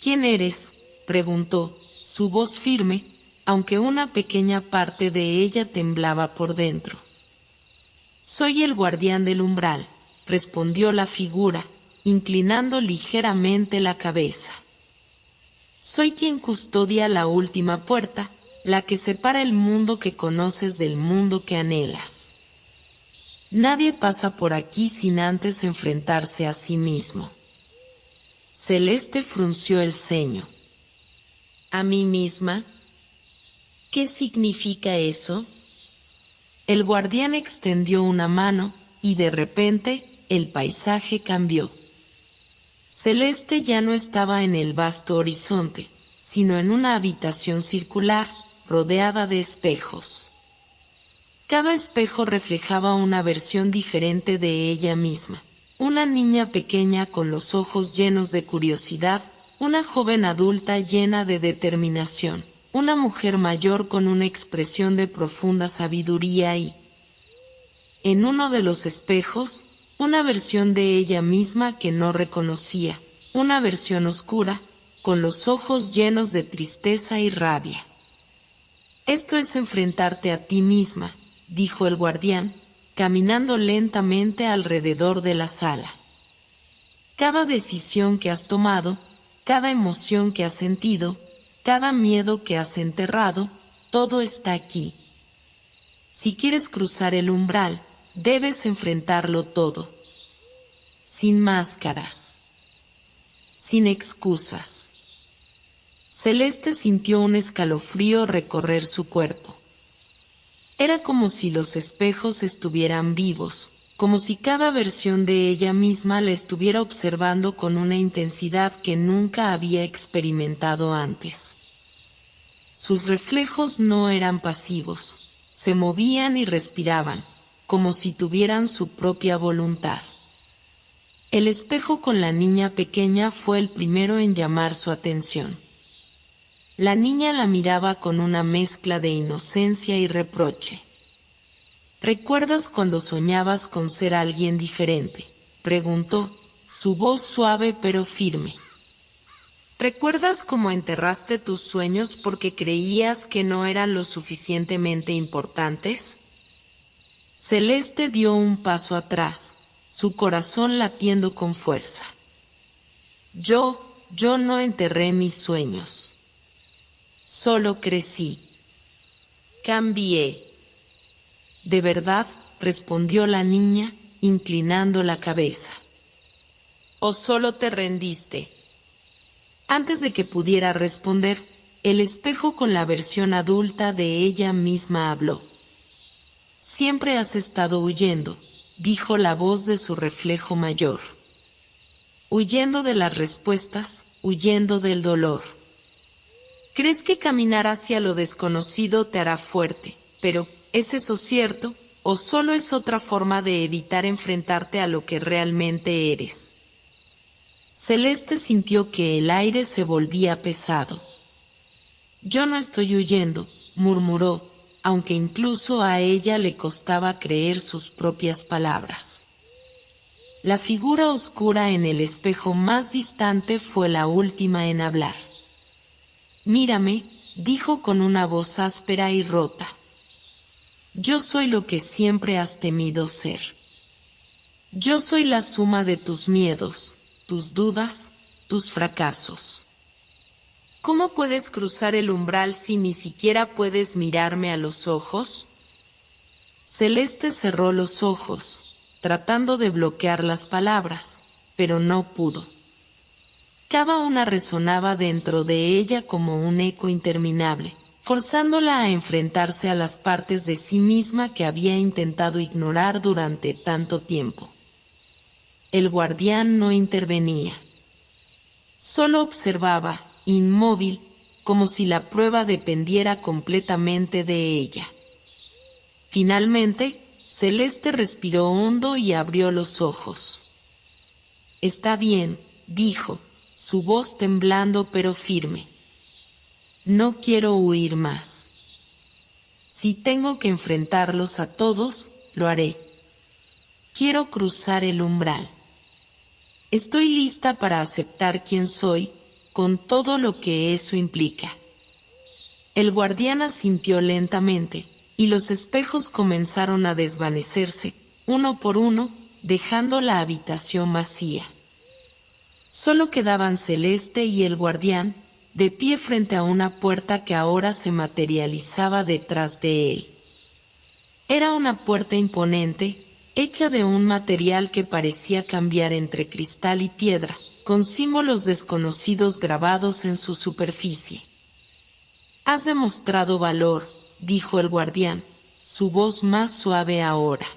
«¿Quién eres?», preguntó, su voz firme, aunque una pequeña parte de ella temblaba por dentro. «Soy el guardián del umbral», respondió la figura, inclinando ligeramente la cabeza. «Soy quien custodia la última puerta, la que separa el mundo que conoces del mundo que anhelas. Nadie pasa por aquí sin antes enfrentarse a sí mismo». Celeste frunció el ceño. «¿A mí misma? ¿Qué significa eso?». El guardián extendió una mano, y de repente, el paisaje cambió. Celeste ya no estaba en el vasto horizonte, sino en una habitación circular, rodeada de espejos. Cada espejo reflejaba una versión diferente de ella misma. Una niña pequeña con los ojos llenos de curiosidad, una joven adulta llena de determinación, una mujer mayor con una expresión de profunda sabiduría y, en uno de los espejos, una versión de ella misma que no reconocía, una versión oscura, con los ojos llenos de tristeza y rabia. «Esto es enfrentarte a ti misma», dijo el guardián, caminando lentamente alrededor de la sala. «Cada decisión que has tomado, cada emoción que has sentido, cada miedo que has enterrado, todo está aquí. Si quieres cruzar el umbral, debes enfrentarlo todo. Sin máscaras. Sin excusas». Celeste sintió un escalofrío recorrer su cuerpo. Era como si los espejos estuvieran vivos, como si cada versión de ella misma la estuviera observando con una intensidad que nunca había experimentado antes. Sus reflejos no eran pasivos, se movían y respiraban, como si tuvieran su propia voluntad. El espejo con la niña pequeña fue el primero en llamar su atención. La niña la miraba con una mezcla de inocencia y reproche. «¿Recuerdas cuando soñabas con ser alguien diferente?», preguntó, su voz suave pero firme. «¿Recuerdas cómo enterraste tus sueños porque creías que no eran lo suficientemente importantes?». Celeste dio un paso atrás, su corazón latiendo con fuerza. Yo no enterré mis sueños. Solo crecí. Cambié». «¿De verdad?», respondió la niña, inclinando la cabeza. «¿O solo te rendiste?». Antes de que pudiera responder, el espejo con la versión adulta de ella misma habló. «Siempre has estado huyendo», dijo la voz de su reflejo mayor. «Huyendo de las respuestas, huyendo del dolor. Crees que caminar hacia lo desconocido te hará fuerte, pero ¿es eso cierto, o solo es otra forma de evitar enfrentarte a lo que realmente eres?». Celeste sintió que el aire se volvía pesado. «Yo no estoy huyendo», murmuró, aunque incluso a ella le costaba creer sus propias palabras. La figura oscura en el espejo más distante fue la última en hablar. «Mírame», dijo con una voz áspera y rota. «Yo soy lo que siempre has temido ser. Yo soy la suma de tus miedos, tus dudas, tus fracasos. ¿Cómo puedes cruzar el umbral si ni siquiera puedes mirarme a los ojos? Celeste cerró los ojos, tratando de bloquear las palabras, pero no pudo. Cada una resonaba dentro de ella como un eco interminable, forzándola a enfrentarse a las partes de sí misma que había intentado ignorar durante tanto tiempo. El guardián no intervenía. Solo observaba, inmóvil, como si la prueba dependiera completamente de ella. Finalmente, Celeste respiró hondo y abrió los ojos. «Está bien», dijo, su voz temblando pero firme. «No quiero huir más. Si tengo que enfrentarlos a todos, lo haré. Quiero cruzar el umbral. Estoy lista para aceptar quién soy, con todo lo que eso implica». El guardián asintió lentamente, y los espejos comenzaron a desvanecerse, uno por uno, dejando la habitación vacía. Solo quedaban Celeste y el guardián, de pie frente a una puerta que ahora se materializaba detrás de él. Era una puerta imponente, hecha de un material que parecía cambiar entre cristal y piedra, con símbolos desconocidos grabados en su superficie. «Has demostrado valor», dijo el guardián, su voz más suave ahora.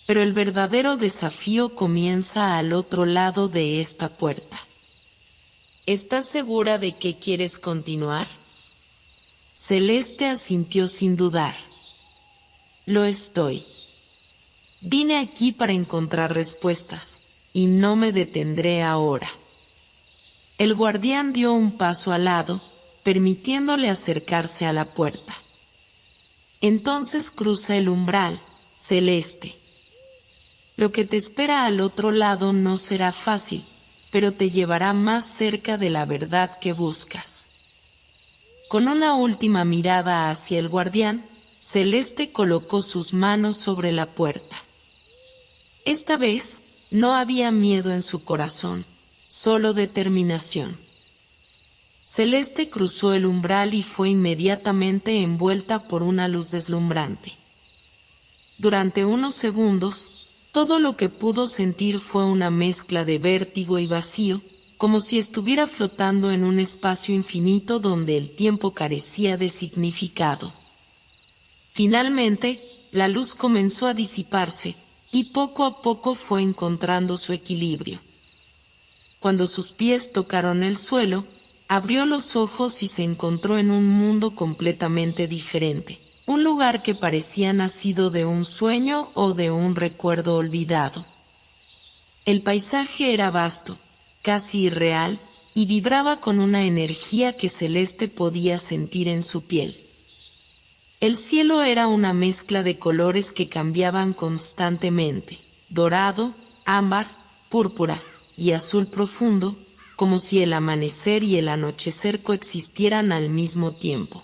«Pero el verdadero desafío comienza al otro lado de esta puerta. ¿Estás segura de que quieres continuar?» Celeste asintió sin dudar. «Lo estoy. Vine aquí para encontrar respuestas, y no me detendré ahora». El guardián dio un paso al lado, permitiéndole acercarse a la puerta. «Entonces cruza el umbral, Celeste. Lo que te espera al otro lado no será fácil, pero te llevará más cerca de la verdad que buscas». Con una última mirada hacia el guardián, Celeste colocó sus manos sobre la puerta. Esta vez, no había miedo en su corazón, solo determinación. Celeste cruzó el umbral y fue inmediatamente envuelta por una luz deslumbrante. Durante unos segundos, todo lo que pudo sentir fue una mezcla de vértigo y vacío, como si estuviera flotando en un espacio infinito donde el tiempo carecía de significado. Finalmente, la luz comenzó a disiparse, y poco a poco fue encontrando su equilibrio. Cuando sus pies tocaron el suelo, abrió los ojos y se encontró en un mundo completamente diferente, un lugar que parecía nacido de un sueño o de un recuerdo olvidado. El paisaje era vasto, casi irreal, y vibraba con una energía que Celeste podía sentir en su piel. El cielo era una mezcla de colores que cambiaban constantemente, dorado, ámbar, púrpura y azul profundo, como si el amanecer y el anochecer coexistieran al mismo tiempo.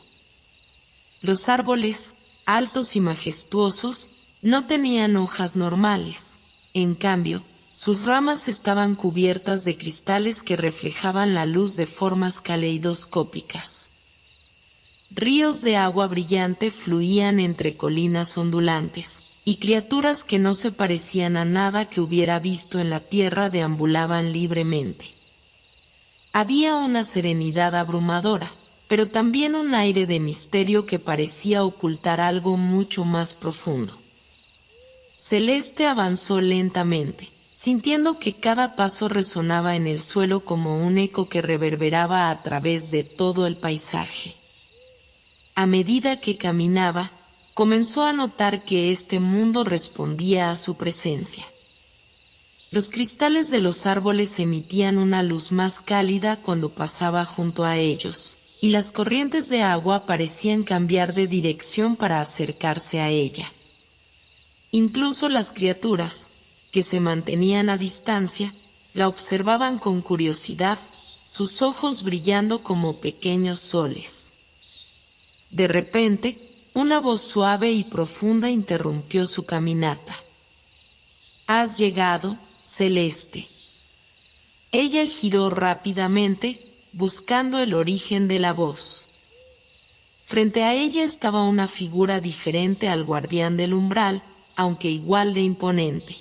Los árboles, altos y majestuosos, no tenían hojas normales. En cambio, sus ramas estaban cubiertas de cristales que reflejaban la luz de formas caleidoscópicas. Ríos de agua brillante fluían entre colinas ondulantes, y criaturas que no se parecían a nada que hubiera visto en la tierra deambulaban libremente. Había una serenidad abrumadora, pero también un aire de misterio que parecía ocultar algo mucho más profundo. Celeste avanzó lentamente, sintiendo que cada paso resonaba en el suelo como un eco que reverberaba a través de todo el paisaje. A medida que caminaba, comenzó a notar que este mundo respondía a su presencia. Los cristales de los árboles emitían una luz más cálida cuando pasaba junto a ellos, y las corrientes de agua parecían cambiar de dirección para acercarse a ella. Incluso las criaturas, que se mantenían a distancia, la observaban con curiosidad, sus ojos brillando como pequeños soles. De repente, una voz suave y profunda interrumpió su caminata. «Has llegado, Celeste». Ella giró rápidamente, buscando el origen de la voz. Frente a ella estaba una figura diferente al guardián del umbral, aunque igual de imponente.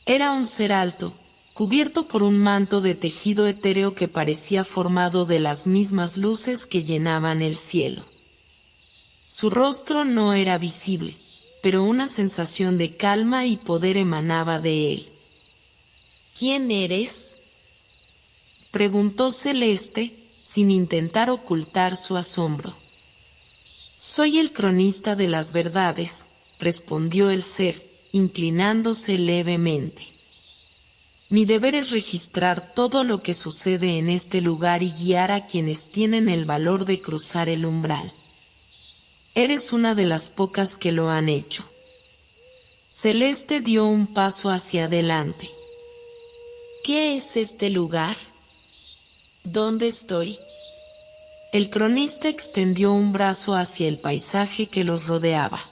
Era un ser alto, cubierto por un manto de tejido etéreo que parecía formado de las mismas luces que llenaban el cielo. Su rostro no era visible, pero una sensación de calma y poder emanaba de él. ¿Quién eres?, preguntó Celeste, sin intentar ocultar su asombro. Soy el cronista de las verdades, respondió el ser, inclinándose levemente. Mi deber es registrar todo lo que sucede en este lugar y guiar a quienes tienen el valor de cruzar el umbral. Eres una de las pocas que lo han hecho. Celeste dio un paso hacia adelante. ¿Qué es este lugar? ¿Dónde estoy? El cronista extendió un brazo hacia el paisaje que los rodeaba.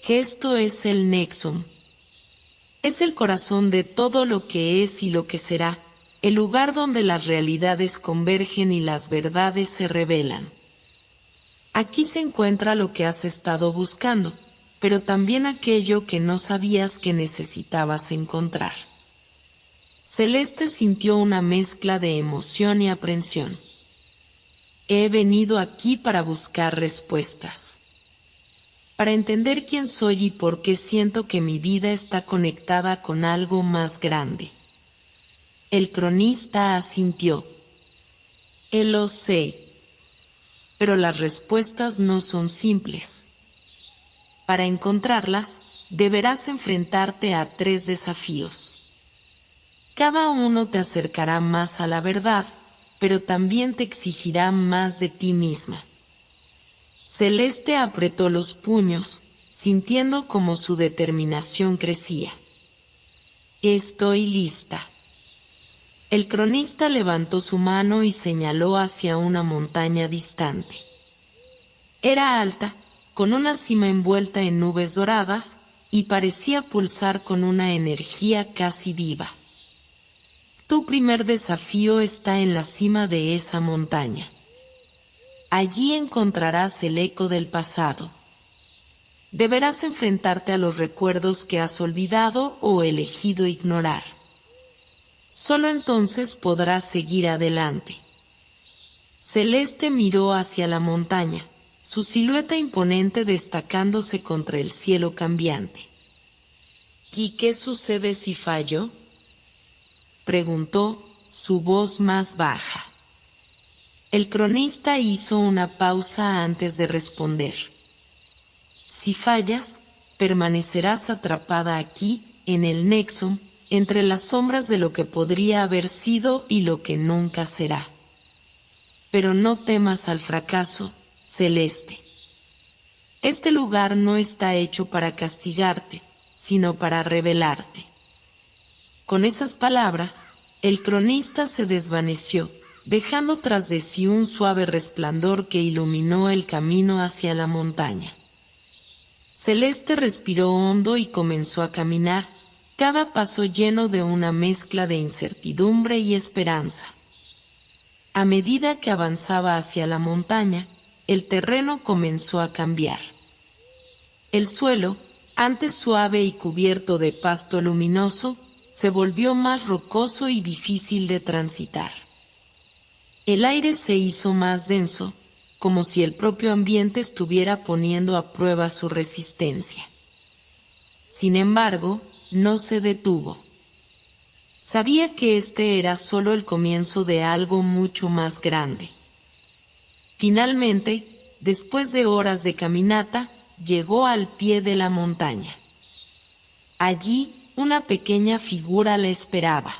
Esto es el Nexum. Es el corazón de todo lo que es y lo que será, el lugar donde las realidades convergen y las verdades se revelan. Aquí se encuentra lo que has estado buscando, pero también aquello que no sabías que necesitabas encontrar. Celeste sintió una mezcla de emoción y aprensión. He venido aquí para buscar respuestas. Para entender quién soy y por qué siento que mi vida está conectada con algo más grande. El cronista asintió. Lo sé. Pero las respuestas no son simples. Para encontrarlas, deberás enfrentarte a 3 desafíos. Cada uno te acercará más a la verdad, pero también te exigirá más de ti misma. Celeste apretó los puños, sintiendo como su determinación crecía. Estoy lista. El cronista levantó su mano y señaló hacia una montaña distante. Era alta, con una cima envuelta en nubes doradas, y parecía pulsar con una energía casi viva. Tu primer desafío está en la cima de esa montaña. Allí encontrarás el eco del pasado. Deberás enfrentarte a los recuerdos que has olvidado o elegido ignorar. Solo entonces podrás seguir adelante. Celeste miró hacia la montaña, su silueta imponente destacándose contra el cielo cambiante. ¿Y qué sucede si fallo?, preguntó, su voz más baja. El cronista hizo una pausa antes de responder. Si fallas, permanecerás atrapada aquí, en el Nexum, entre las sombras de lo que podría haber sido y lo que nunca será. Pero no temas al fracaso, Celeste. Este lugar no está hecho para castigarte, sino para revelarte. Con esas palabras, el cronista se desvaneció, dejando tras de sí un suave resplandor que iluminó el camino hacia la montaña. Celeste respiró hondo y comenzó a caminar, cada paso lleno de una mezcla de incertidumbre y esperanza. A medida que avanzaba hacia la montaña, el terreno comenzó a cambiar. El suelo, antes suave y cubierto de pasto luminoso, se volvió más rocoso y difícil de transitar. El aire se hizo más denso, como si el propio ambiente estuviera poniendo a prueba su resistencia. Sin embargo, no se detuvo. Sabía que este era solo el comienzo de algo mucho más grande. Finalmente, después de horas de caminata, llegó al pie de la montaña. Allí, una pequeña figura la esperaba.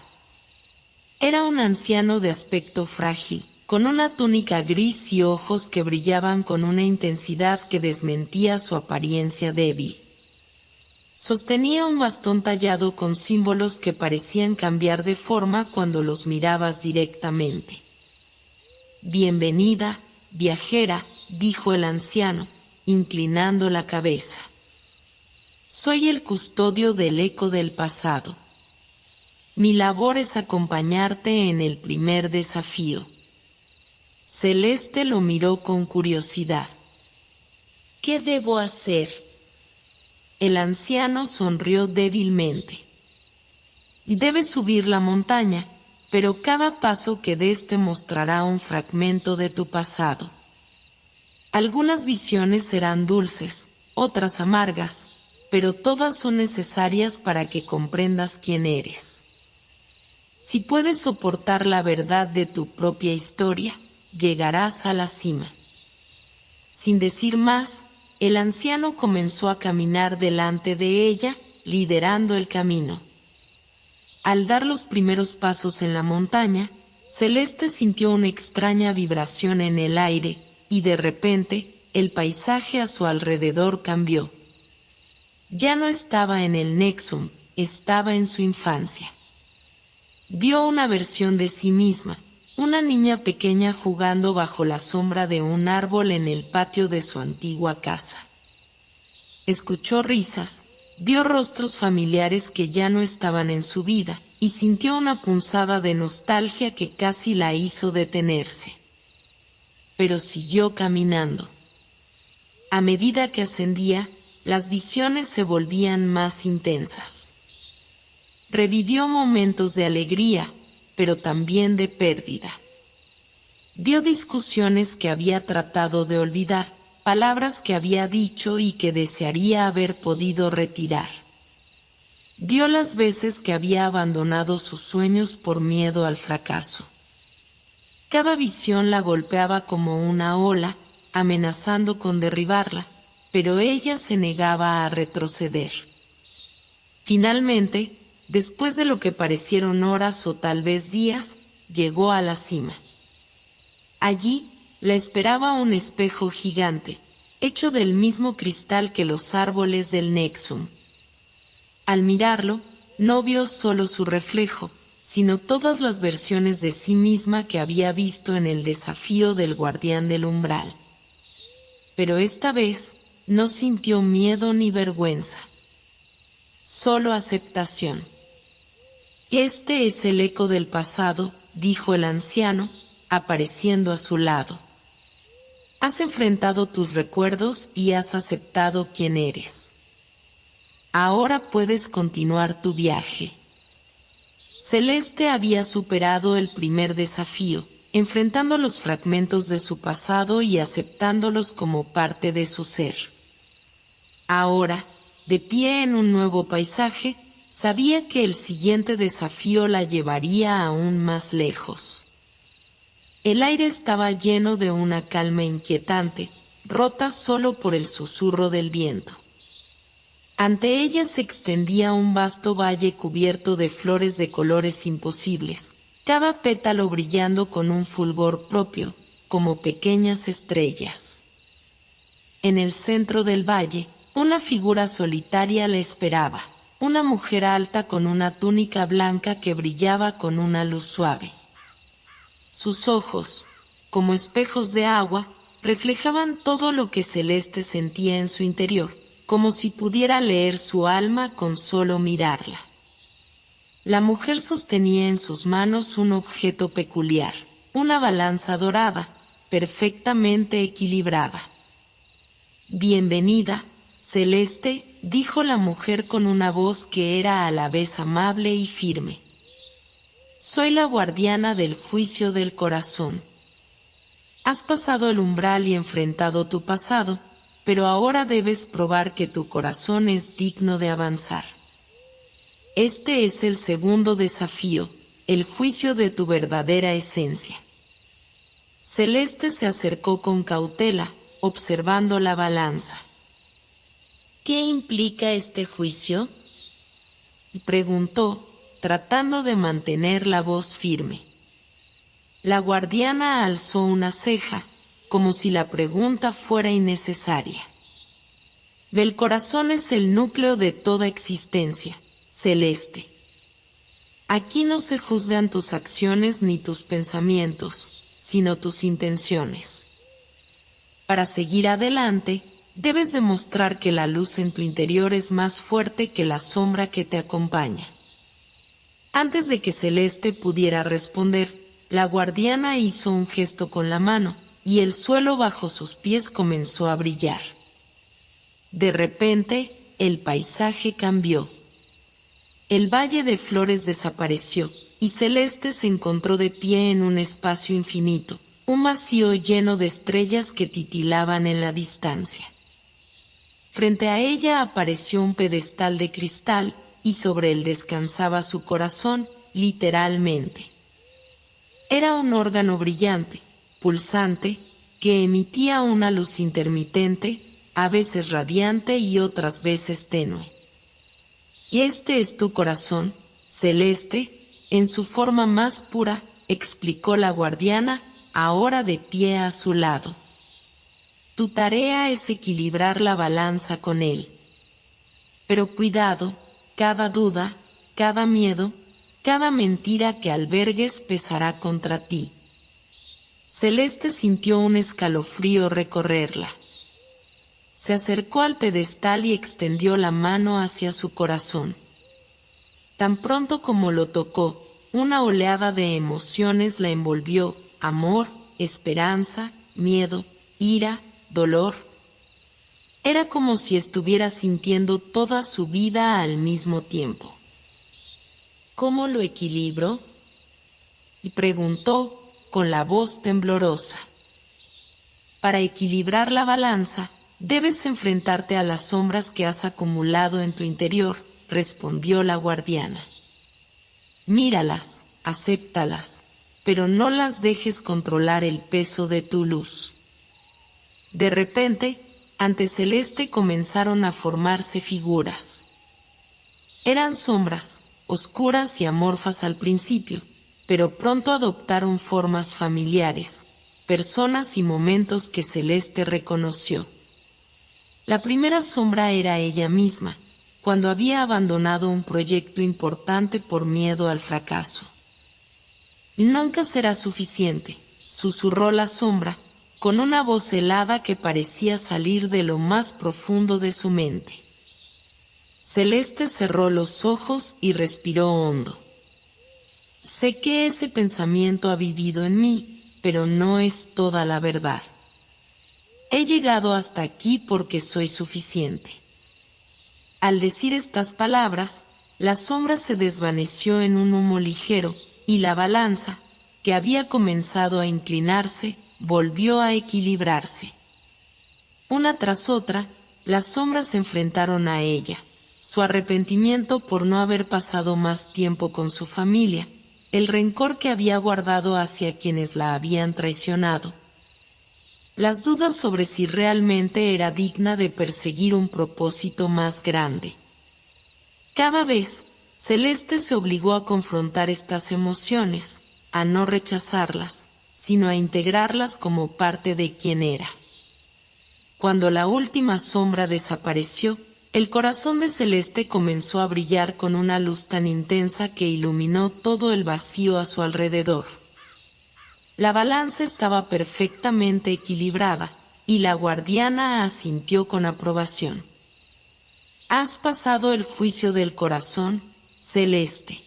Era un anciano de aspecto frágil, con una túnica gris y ojos que brillaban con una intensidad que desmentía su apariencia débil. Sostenía un bastón tallado con símbolos que parecían cambiar de forma cuando los mirabas directamente. Bienvenida, viajera, dijo el anciano, inclinando la cabeza. Soy el custodio del eco del pasado. Mi labor es acompañarte en el primer desafío. Celeste lo miró con curiosidad. ¿Qué debo hacer? El anciano sonrió débilmente. Debes subir la montaña, pero cada paso que des te mostrará un fragmento de tu pasado. Algunas visiones serán dulces, otras amargas, pero todas son necesarias para que comprendas quién eres. Si puedes soportar la verdad de tu propia historia, llegarás a la cima. Sin decir más, el anciano comenzó a caminar delante de ella, liderando el camino. Al dar los primeros pasos en la montaña, Celeste sintió una extraña vibración en el aire, y de repente, el paisaje a su alrededor cambió. Ya no estaba en el Nexum, estaba en su infancia. Vio una versión de sí misma, una niña pequeña jugando bajo la sombra de un árbol en el patio de su antigua casa. Escuchó risas, vio rostros familiares que ya no estaban en su vida, y sintió una punzada de nostalgia que casi la hizo detenerse. Pero siguió caminando. A medida que ascendía, las visiones se volvían más intensas. Revivió momentos de alegría, pero también de pérdida. Vio discusiones que había tratado de olvidar, palabras que había dicho y que desearía haber podido retirar. Vio las veces que había abandonado sus sueños por miedo al fracaso. Cada visión la golpeaba como una ola, amenazando con derribarla, pero ella se negaba a retroceder. Finalmente, después de lo que parecieron horas o tal vez días, llegó a la cima. Allí, la esperaba un espejo gigante, hecho del mismo cristal que los árboles del Nexum. Al mirarlo, no vio solo su reflejo, sino todas las versiones de sí misma que había visto en el desafío del guardián del umbral. Pero esta vez, no sintió miedo ni vergüenza. Solo aceptación. Este es el eco del pasado, dijo el anciano, apareciendo a su lado. Has enfrentado tus recuerdos y has aceptado quién eres. Ahora puedes continuar tu viaje. Celeste había superado el primer desafío, enfrentando los fragmentos de su pasado y aceptándolos como parte de su ser. Ahora, de pie en un nuevo paisaje, sabía que el siguiente desafío la llevaría aún más lejos. El aire estaba lleno de una calma inquietante, rota solo por el susurro del viento. Ante ella se extendía un vasto valle cubierto de flores de colores imposibles, cada pétalo brillando con un fulgor propio, como pequeñas estrellas. En el centro del valle, una figura solitaria la esperaba, una mujer alta con una túnica blanca que brillaba con una luz suave. Sus ojos, como espejos de agua, reflejaban todo lo que Celeste sentía en su interior, como si pudiera leer su alma con solo mirarla. La mujer sostenía en sus manos un objeto peculiar, una balanza dorada, perfectamente equilibrada. Bienvenida, Celeste, dijo la mujer con una voz que era a la vez amable y firme. Soy la guardiana del juicio del corazón. Has pasado el umbral y enfrentado tu pasado, pero ahora debes probar que tu corazón es digno de avanzar. Este es el segundo desafío, el juicio de tu verdadera esencia. Celeste se acercó con cautela, observando la balanza. ¿Qué implica este juicio?, preguntó, tratando de mantener la voz firme. La guardiana alzó una ceja, como si la pregunta fuera innecesaria. El corazón es el núcleo de toda existencia, Celeste. Aquí no se juzgan tus acciones ni tus pensamientos, sino tus intenciones. Para seguir adelante, debes demostrar que la luz en tu interior es más fuerte que la sombra que te acompaña. Antes de que Celeste pudiera responder, la guardiana hizo un gesto con la mano, y el suelo bajo sus pies comenzó a brillar. De repente, el paisaje cambió. El valle de flores desapareció, y Celeste se encontró de pie en un espacio infinito, un vacío lleno de estrellas que titilaban en la distancia. Frente a ella apareció un pedestal de cristal, y sobre él descansaba su corazón, literalmente. Era un órgano brillante, pulsante, que emitía una luz intermitente, a veces radiante y otras veces tenue. Y este es tu corazón, Celeste, en su forma más pura, explicó la guardiana, ahora de pie a su lado. Tu tarea es equilibrar la balanza con él. Pero cuidado, cada duda, cada miedo, cada mentira que albergues pesará contra ti. Celeste sintió un escalofrío recorrerla. Se acercó al pedestal y extendió la mano hacia su corazón. Tan pronto como lo tocó, una oleada de emociones la envolvió: amor, esperanza, miedo, ira, dolor. Era como si estuviera sintiendo toda su vida al mismo tiempo. ¿Cómo lo equilibro?, y preguntó con la voz temblorosa. Para equilibrar la balanza, debes enfrentarte a las sombras que has acumulado en tu interior, respondió la guardiana. Míralas, acéptalas, pero no las dejes controlar el peso de tu luz. De repente, ante Celeste comenzaron a formarse figuras. Eran sombras, oscuras y amorfas al principio, pero pronto adoptaron formas familiares, personas y momentos que Celeste reconoció. La primera sombra era ella misma, cuando había abandonado un proyecto importante por miedo al fracaso. Nunca será suficiente, susurró la sombra, con una voz helada que parecía salir de lo más profundo de su mente. Celeste cerró los ojos y respiró hondo. Sé que ese pensamiento ha vivido en mí, pero no es toda la verdad. He llegado hasta aquí porque soy suficiente. Al decir estas palabras, la sombra se desvaneció en un humo ligero, y la balanza, que había comenzado a inclinarse, volvió a equilibrarse. Una tras otra, las sombras se enfrentaron a ella: su arrepentimiento por no haber pasado más tiempo con su familia, el rencor que había guardado hacia quienes la habían traicionado, las dudas sobre si realmente era digna de perseguir un propósito más grande. Cada vez, Celeste se obligó a confrontar estas emociones, a no rechazarlas, sino a integrarlas como parte de quien era. Cuando la última sombra desapareció, el corazón de Celeste comenzó a brillar con una luz tan intensa que iluminó todo el vacío a su alrededor. La balanza estaba perfectamente equilibrada, y la guardiana asintió con aprobación. Has pasado el juicio del corazón, Celeste.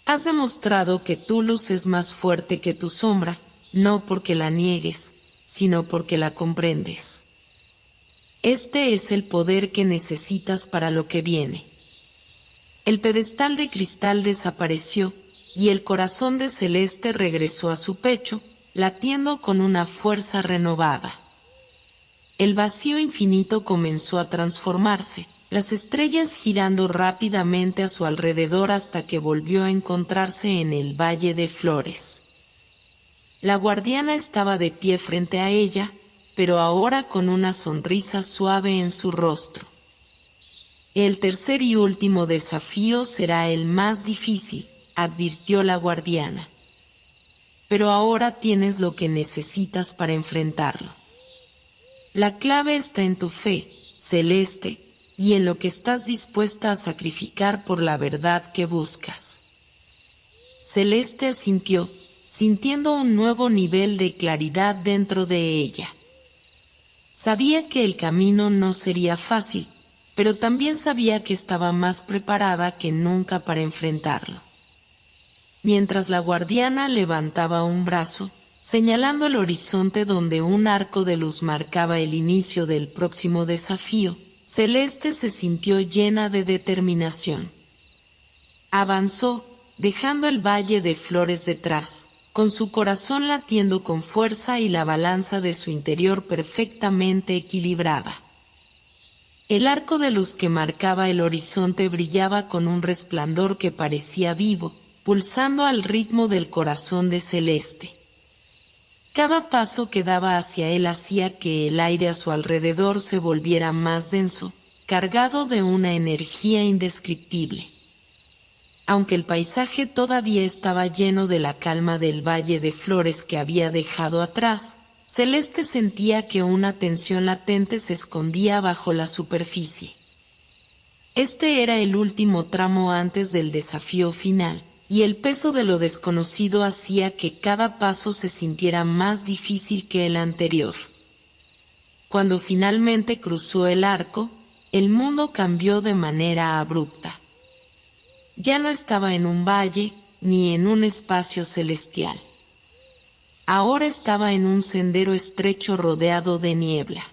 Has demostrado que tu luz es más fuerte que tu sombra, no porque la niegues, sino porque la comprendes. Este es el poder que necesitas para lo que viene. El pedestal de cristal desapareció, y el corazón de Celeste regresó a su pecho, latiendo con una fuerza renovada. El vacío infinito comenzó a transformarse, las estrellas girando rápidamente a su alrededor hasta que volvió a encontrarse en el valle de flores. La guardiana estaba de pie frente a ella, pero ahora con una sonrisa suave en su rostro. El tercer y último desafío será el más difícil, advirtió la guardiana. Pero ahora tienes lo que necesitas para enfrentarlo. La clave está en tu fe, Celeste, y en lo que estás dispuesta a sacrificar por la verdad que buscas. Celeste asintió, sintiendo un nuevo nivel de claridad dentro de ella. Sabía que el camino no sería fácil, pero también sabía que estaba más preparada que nunca para enfrentarlo. mientras la guardiana levantaba un brazo, señalando el horizonte donde un arco de luz marcaba el inicio del próximo desafío. Celeste se sintió llena de determinación. Avanzó, dejando el valle de flores detrás, con su corazón latiendo con fuerza y la balanza de su interior perfectamente equilibrada. El arco de luz que marcaba el horizonte brillaba con un resplandor que parecía vivo, pulsando al ritmo del corazón de Celeste. Cada paso que daba hacia él hacía que el aire a su alrededor se volviera más denso, cargado de una energía indescriptible. Aunque el paisaje todavía estaba lleno de la calma del valle de flores que había dejado atrás, Celeste sentía que una tensión latente se escondía bajo la superficie. Este era el último tramo antes del desafío final, y el peso de lo desconocido hacía que cada paso se sintiera más difícil que el anterior. Cuando finalmente cruzó el arco, el mundo cambió de manera abrupta. Ya no estaba en un valle, ni en un espacio celestial. Ahora estaba en un sendero estrecho rodeado de niebla.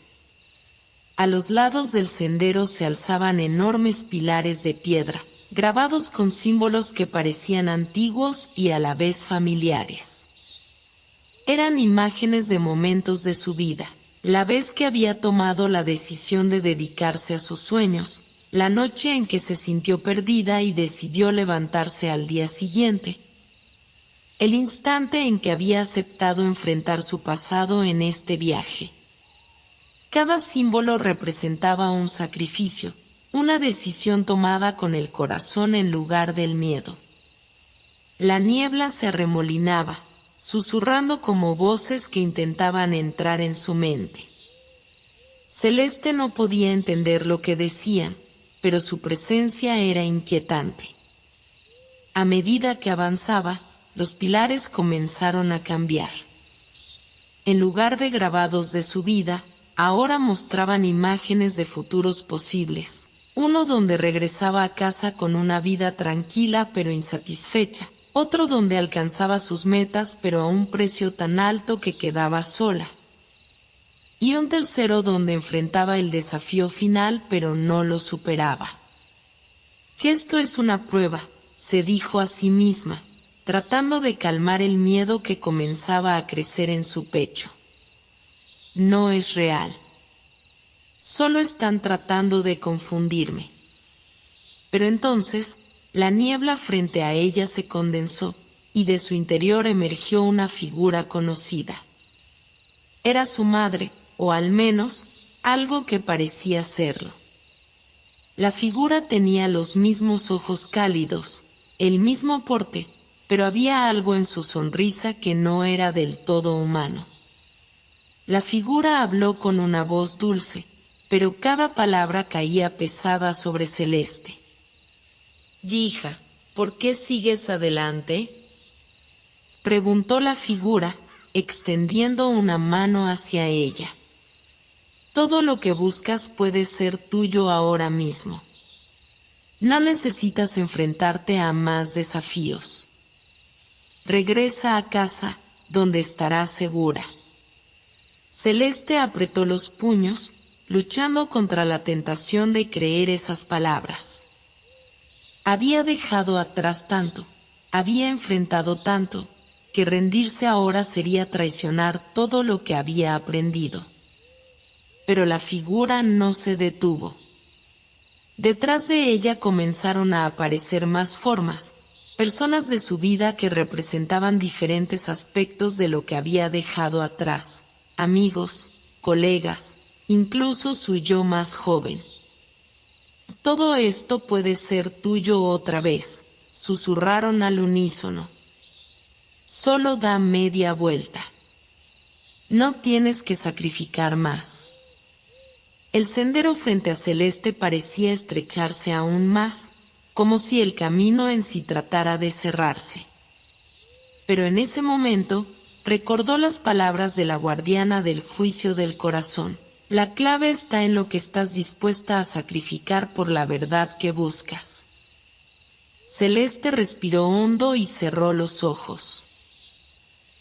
A los lados del sendero se alzaban enormes pilares de piedra, grabados con símbolos que parecían antiguos y a la vez familiares. Eran imágenes de momentos de su vida, la vez que había tomado la decisión de dedicarse a sus sueños, la noche en que se sintió perdida y decidió levantarse al día siguiente, el instante en que había aceptado enfrentar su pasado en este viaje. Cada símbolo representaba un sacrificio, una decisión tomada con el corazón en lugar del miedo. La niebla se arremolinaba, susurrando como voces que intentaban entrar en su mente. Celeste no podía entender lo que decían, pero su presencia era inquietante. A medida que avanzaba, los pilares comenzaron a cambiar. En lugar de grabados de su vida, ahora mostraban imágenes de futuros posibles. Uno donde regresaba a casa con una vida tranquila pero insatisfecha, otro donde alcanzaba sus metas pero a un precio tan alto que quedaba sola, y un tercero donde enfrentaba el desafío final pero no lo superaba. Si esto es una prueba, se dijo a sí misma, tratando de calmar el miedo que comenzaba a crecer en su pecho. No es real. Solo están tratando de confundirme. Pero entonces, la niebla frente a ella se condensó, y de su interior emergió una figura conocida. Era su madre, o al menos, algo que parecía serlo. La figura tenía los mismos ojos cálidos, el mismo porte, pero había algo en su sonrisa que no era del todo humano. La figura habló con una voz dulce, pero cada palabra caía pesada sobre Celeste. «Hija, ¿por qué sigues adelante?», preguntó la figura, extendiendo una mano hacia ella. «Todo lo que buscas puede ser tuyo ahora mismo. No necesitas enfrentarte a más desafíos. Regresa a casa, donde estarás segura». Celeste apretó los puños, luchando contra la tentación de creer esas palabras. Había dejado atrás tanto, había enfrentado tanto, que rendirse ahora sería traicionar todo lo que había aprendido. Pero la figura no se detuvo. Detrás de ella comenzaron a aparecer más formas, personas de su vida que representaban diferentes aspectos de lo que había dejado atrás, amigos, colegas, incluso su yo más joven. «Todo esto puede ser tuyo otra vez», susurraron al unísono. «Solo da media vuelta. No tienes que sacrificar más». El sendero frente a Celeste parecía estrecharse aún más, como si el camino en sí tratara de cerrarse. Pero en ese momento, recordó las palabras de la guardiana del juicio del corazón. La clave está en lo que estás dispuesta a sacrificar por la verdad que buscas. Celeste respiró hondo y cerró los ojos.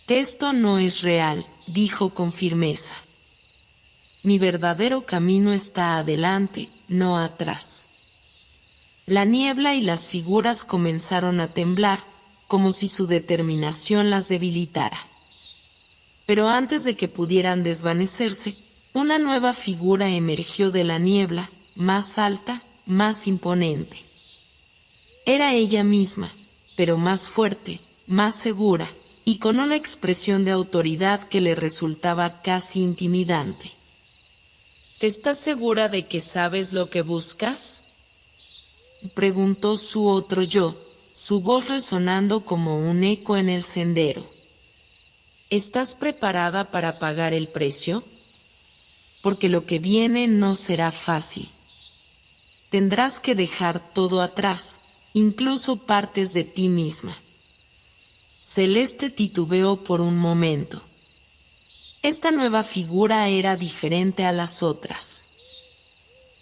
Esto no es real, dijo con firmeza. Mi verdadero camino está adelante, no atrás. La niebla y las figuras comenzaron a temblar, como si su determinación las debilitara. Pero antes de que pudieran desvanecerse, una nueva figura emergió de la niebla, más alta, más imponente. Era ella misma, pero más fuerte, más segura, y con una expresión de autoridad que le resultaba casi intimidante. ¿Estás segura de que sabes lo que buscas?, preguntó su otro yo, su voz resonando como un eco en el sendero. ¿Estás preparada para pagar el precio? Porque lo que viene no será fácil. Tendrás que dejar todo atrás, incluso partes de ti misma. Celeste titubeó por un momento. Esta nueva figura era diferente a las otras.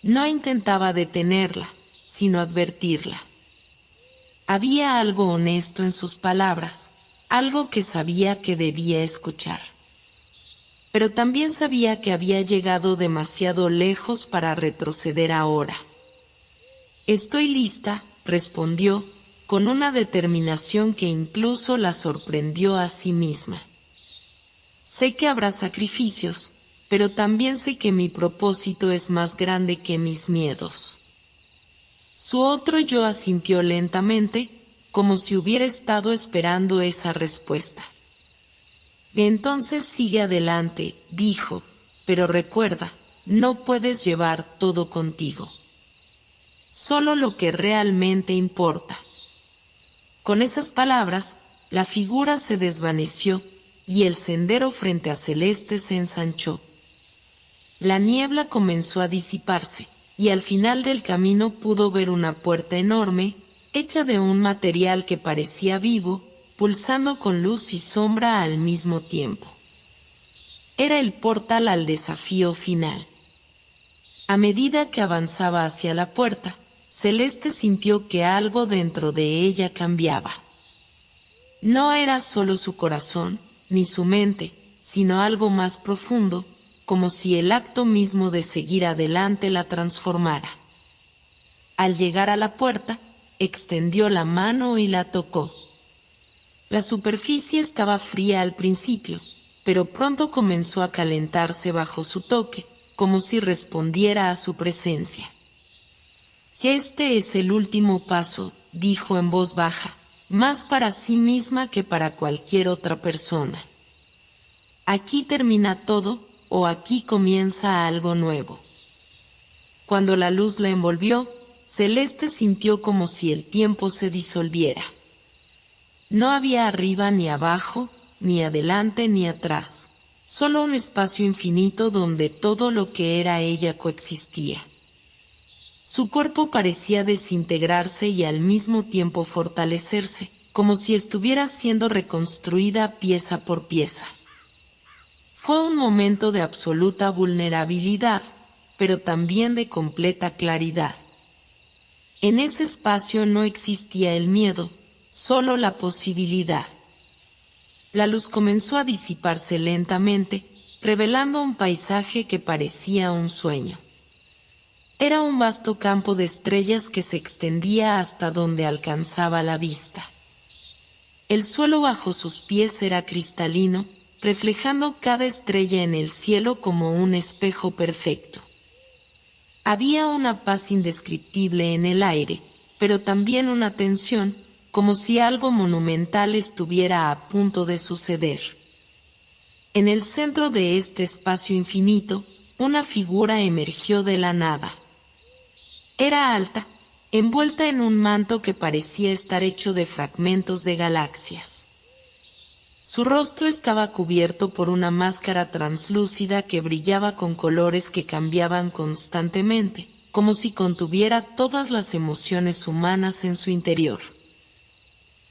No intentaba detenerla, sino advertirla. Había algo honesto en sus palabras, algo que sabía que debía escuchar. Pero también sabía que había llegado demasiado lejos para retroceder ahora. Estoy lista, respondió, con una determinación que incluso la sorprendió a sí misma. Sé que habrá sacrificios, pero también sé que mi propósito es más grande que mis miedos. Su otro yo asintió lentamente, como si hubiera estado esperando esa respuesta. Entonces sigue adelante, dijo, pero recuerda, no puedes llevar todo contigo. Solo lo que realmente importa. Con esas palabras, la figura se desvaneció, y el sendero frente a Celeste se ensanchó. La niebla comenzó a disiparse, y al final del camino pudo ver una puerta enorme, hecha de un material que parecía vivo, pulsando con luz y sombra al mismo tiempo. Era el portal al desafío final. A medida que avanzaba hacia la puerta, Celeste sintió que algo dentro de ella cambiaba. No era solo su corazón, ni su mente, sino algo más profundo, como si el acto mismo de seguir adelante la transformara. Al llegar a la puerta, extendió la mano y la tocó. La superficie estaba fría al principio, pero pronto comenzó a calentarse bajo su toque, como si respondiera a su presencia. Este es el último paso, dijo en voz baja, más para sí misma que para cualquier otra persona. Aquí termina todo, o aquí comienza algo nuevo. Cuando la luz la envolvió, Celeste sintió como si el tiempo se disolviera. No había arriba ni abajo, ni adelante ni atrás, solo un espacio infinito donde todo lo que era ella coexistía. Su cuerpo parecía desintegrarse y al mismo tiempo fortalecerse, como si estuviera siendo reconstruida pieza por pieza. Fue un momento de absoluta vulnerabilidad, pero también de completa claridad. En ese espacio no existía el miedo, solo la posibilidad. La luz comenzó a disiparse lentamente, revelando un paisaje que parecía un sueño. Era un vasto campo de estrellas que se extendía hasta donde alcanzaba la vista. El suelo bajo sus pies era cristalino, reflejando cada estrella en el cielo como un espejo perfecto. Había una paz indescriptible en el aire, pero también una tensión, como si algo monumental estuviera a punto de suceder. En el centro de este espacio infinito, una figura emergió de la nada. Era alta, envuelta en un manto que parecía estar hecho de fragmentos de galaxias. Su rostro estaba cubierto por una máscara translúcida que brillaba con colores que cambiaban constantemente, como si contuviera todas las emociones humanas en su interior.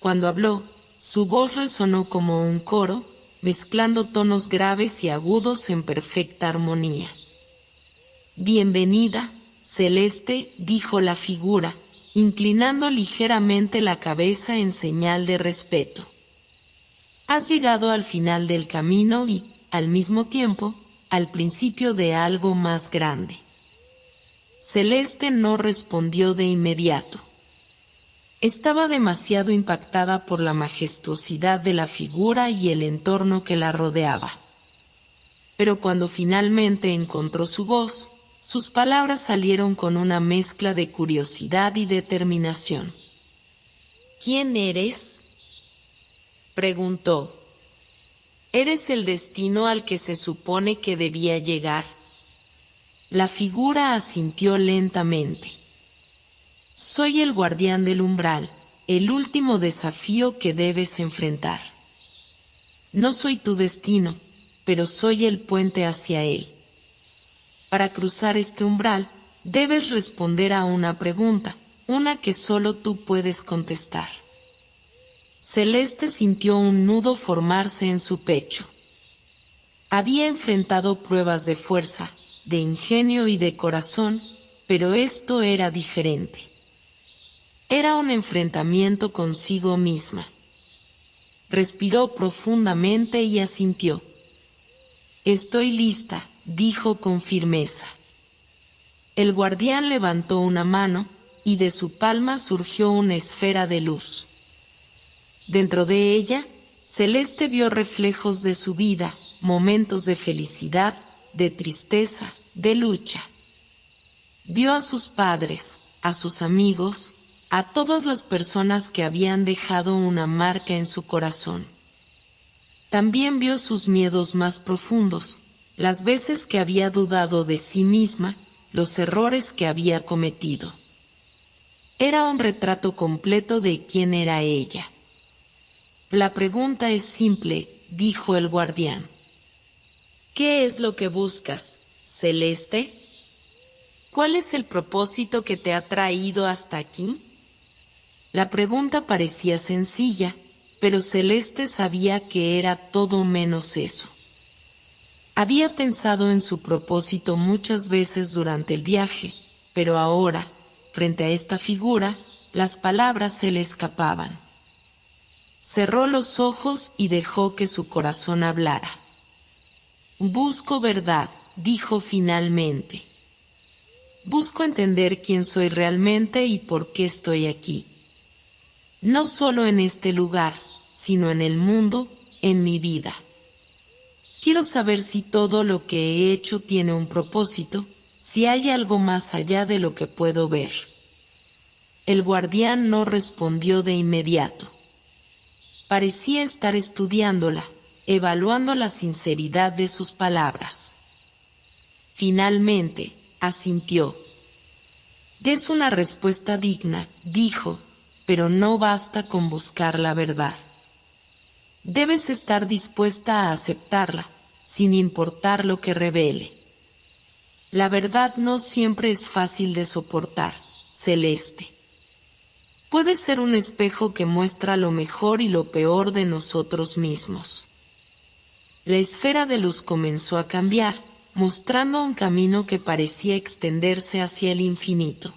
Cuando habló, su voz resonó como un coro, mezclando tonos graves y agudos en perfecta armonía. «Bienvenida, Celeste», dijo la figura, inclinando ligeramente la cabeza en señal de respeto. Has llegado al final del camino y, al mismo tiempo, al principio de algo más grande. Celeste no respondió de inmediato. Estaba demasiado impactada por la majestuosidad de la figura y el entorno que la rodeaba. Pero cuando finalmente encontró su voz, sus palabras salieron con una mezcla de curiosidad y determinación. ¿Quién eres?, preguntó. ¿Eres el destino al que se supone que debía llegar? La figura asintió lentamente. Soy el guardián del umbral, el último desafío que debes enfrentar. No soy tu destino, pero soy el puente hacia él. Para cruzar este umbral, debes responder a una pregunta, una que solo tú puedes contestar. Celeste sintió un nudo formarse en su pecho. Había enfrentado pruebas de fuerza, de ingenio y de corazón, pero esto era diferente. Era un enfrentamiento consigo misma. Respiró profundamente y asintió. Estoy lista, dijo con firmeza. El guardián levantó una mano, y de su palma surgió una esfera de luz. Dentro de ella, Celeste vio reflejos de su vida, momentos de felicidad, de tristeza, de lucha. Vio a sus padres, a sus amigos, a todas las personas que habían dejado una marca en su corazón. También vio sus miedos más profundos, las veces que había dudado de sí misma, los errores que había cometido. Era un retrato completo de quién era ella. La pregunta es simple, dijo el guardián. ¿Qué es lo que buscas, Celeste? ¿Cuál es el propósito que te ha traído hasta aquí? La pregunta parecía sencilla, pero Celeste sabía que era todo menos eso. Había pensado en su propósito muchas veces durante el viaje, pero ahora, frente a esta figura, las palabras se le escapaban. Cerró los ojos y dejó que su corazón hablara. Busco verdad, dijo finalmente. Busco entender quién soy realmente y por qué estoy aquí. No solo en este lugar, sino en el mundo, en mi vida. Quiero saber si todo lo que he hecho tiene un propósito, si hay algo más allá de lo que puedo ver. El guardián no respondió de inmediato. Parecía estar estudiándola, evaluando la sinceridad de sus palabras. Finalmente, asintió. Es una respuesta digna, dijo, pero no basta con buscar la verdad. Debes estar dispuesta a aceptarla, sin importar lo que revele. La verdad no siempre es fácil de soportar, Celeste. Puede ser un espejo que muestra lo mejor y lo peor de nosotros mismos. La esfera de luz comenzó a cambiar, mostrando un camino que parecía extenderse hacia el infinito.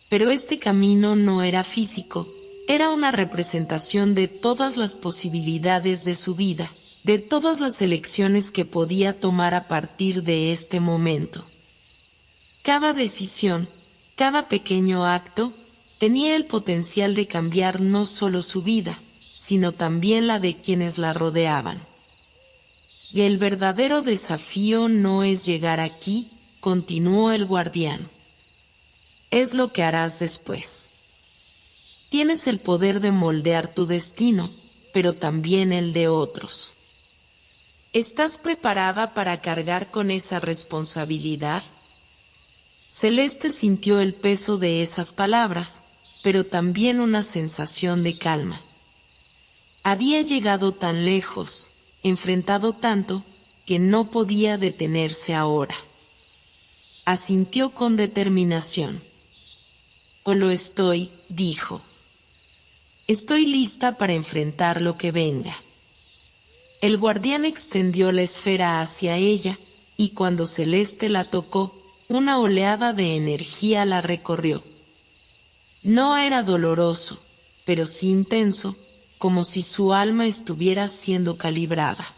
Pero este camino no era físico, era una representación de todas las posibilidades de su vida, de todas las elecciones que podía tomar a partir de este momento. Cada decisión, cada pequeño acto, tenía el potencial de cambiar no solo su vida, sino también la de quienes la rodeaban. Y el verdadero desafío no es llegar aquí, continuó el guardián. Es lo que harás después. Tienes el poder de moldear tu destino, pero también el de otros. ¿Estás preparada para cargar con esa responsabilidad? Celeste sintió el peso de esas palabras, pero también una sensación de calma. Había llegado tan lejos, enfrentado tanto, que no podía detenerse ahora. Asintió con determinación. O lo estoy, dijo. Estoy lista para enfrentar lo que venga. El guardián extendió la esfera hacia ella, y cuando Celeste la tocó, una oleada de energía la recorrió. No era doloroso, pero sí intenso, como si su alma estuviera siendo calibrada.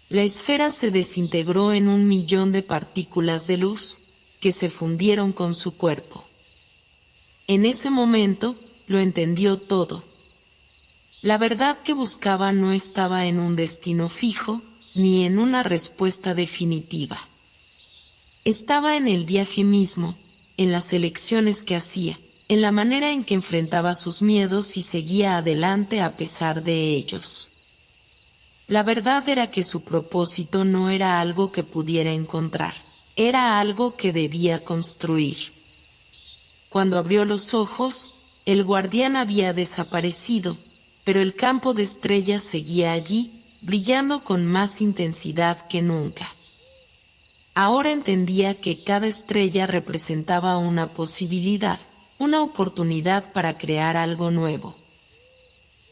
La esfera se desintegró en 1.000.000 de partículas de luz, que se fundieron con su cuerpo. En ese momento, lo entendió todo. La verdad que buscaba no estaba en un destino fijo, ni en una respuesta definitiva. Estaba en el viaje mismo, en las elecciones que hacía, en la manera en que enfrentaba sus miedos y seguía adelante a pesar de ellos. La verdad era que su propósito no era algo que pudiera encontrar, era algo que debía construir. Cuando abrió los ojos, el guardián había desaparecido, pero el campo de estrellas seguía allí, brillando con más intensidad que nunca. Ahora entendía que cada estrella representaba una posibilidad, una oportunidad para crear algo nuevo.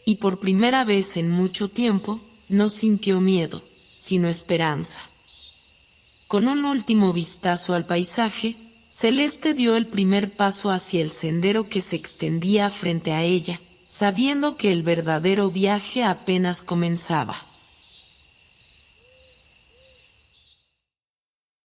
Y por primera vez en mucho tiempo, no sintió miedo, sino esperanza. Con un último vistazo al paisaje, Celeste dio el primer paso hacia el sendero que se extendía frente a ella, sabiendo que el verdadero viaje apenas comenzaba.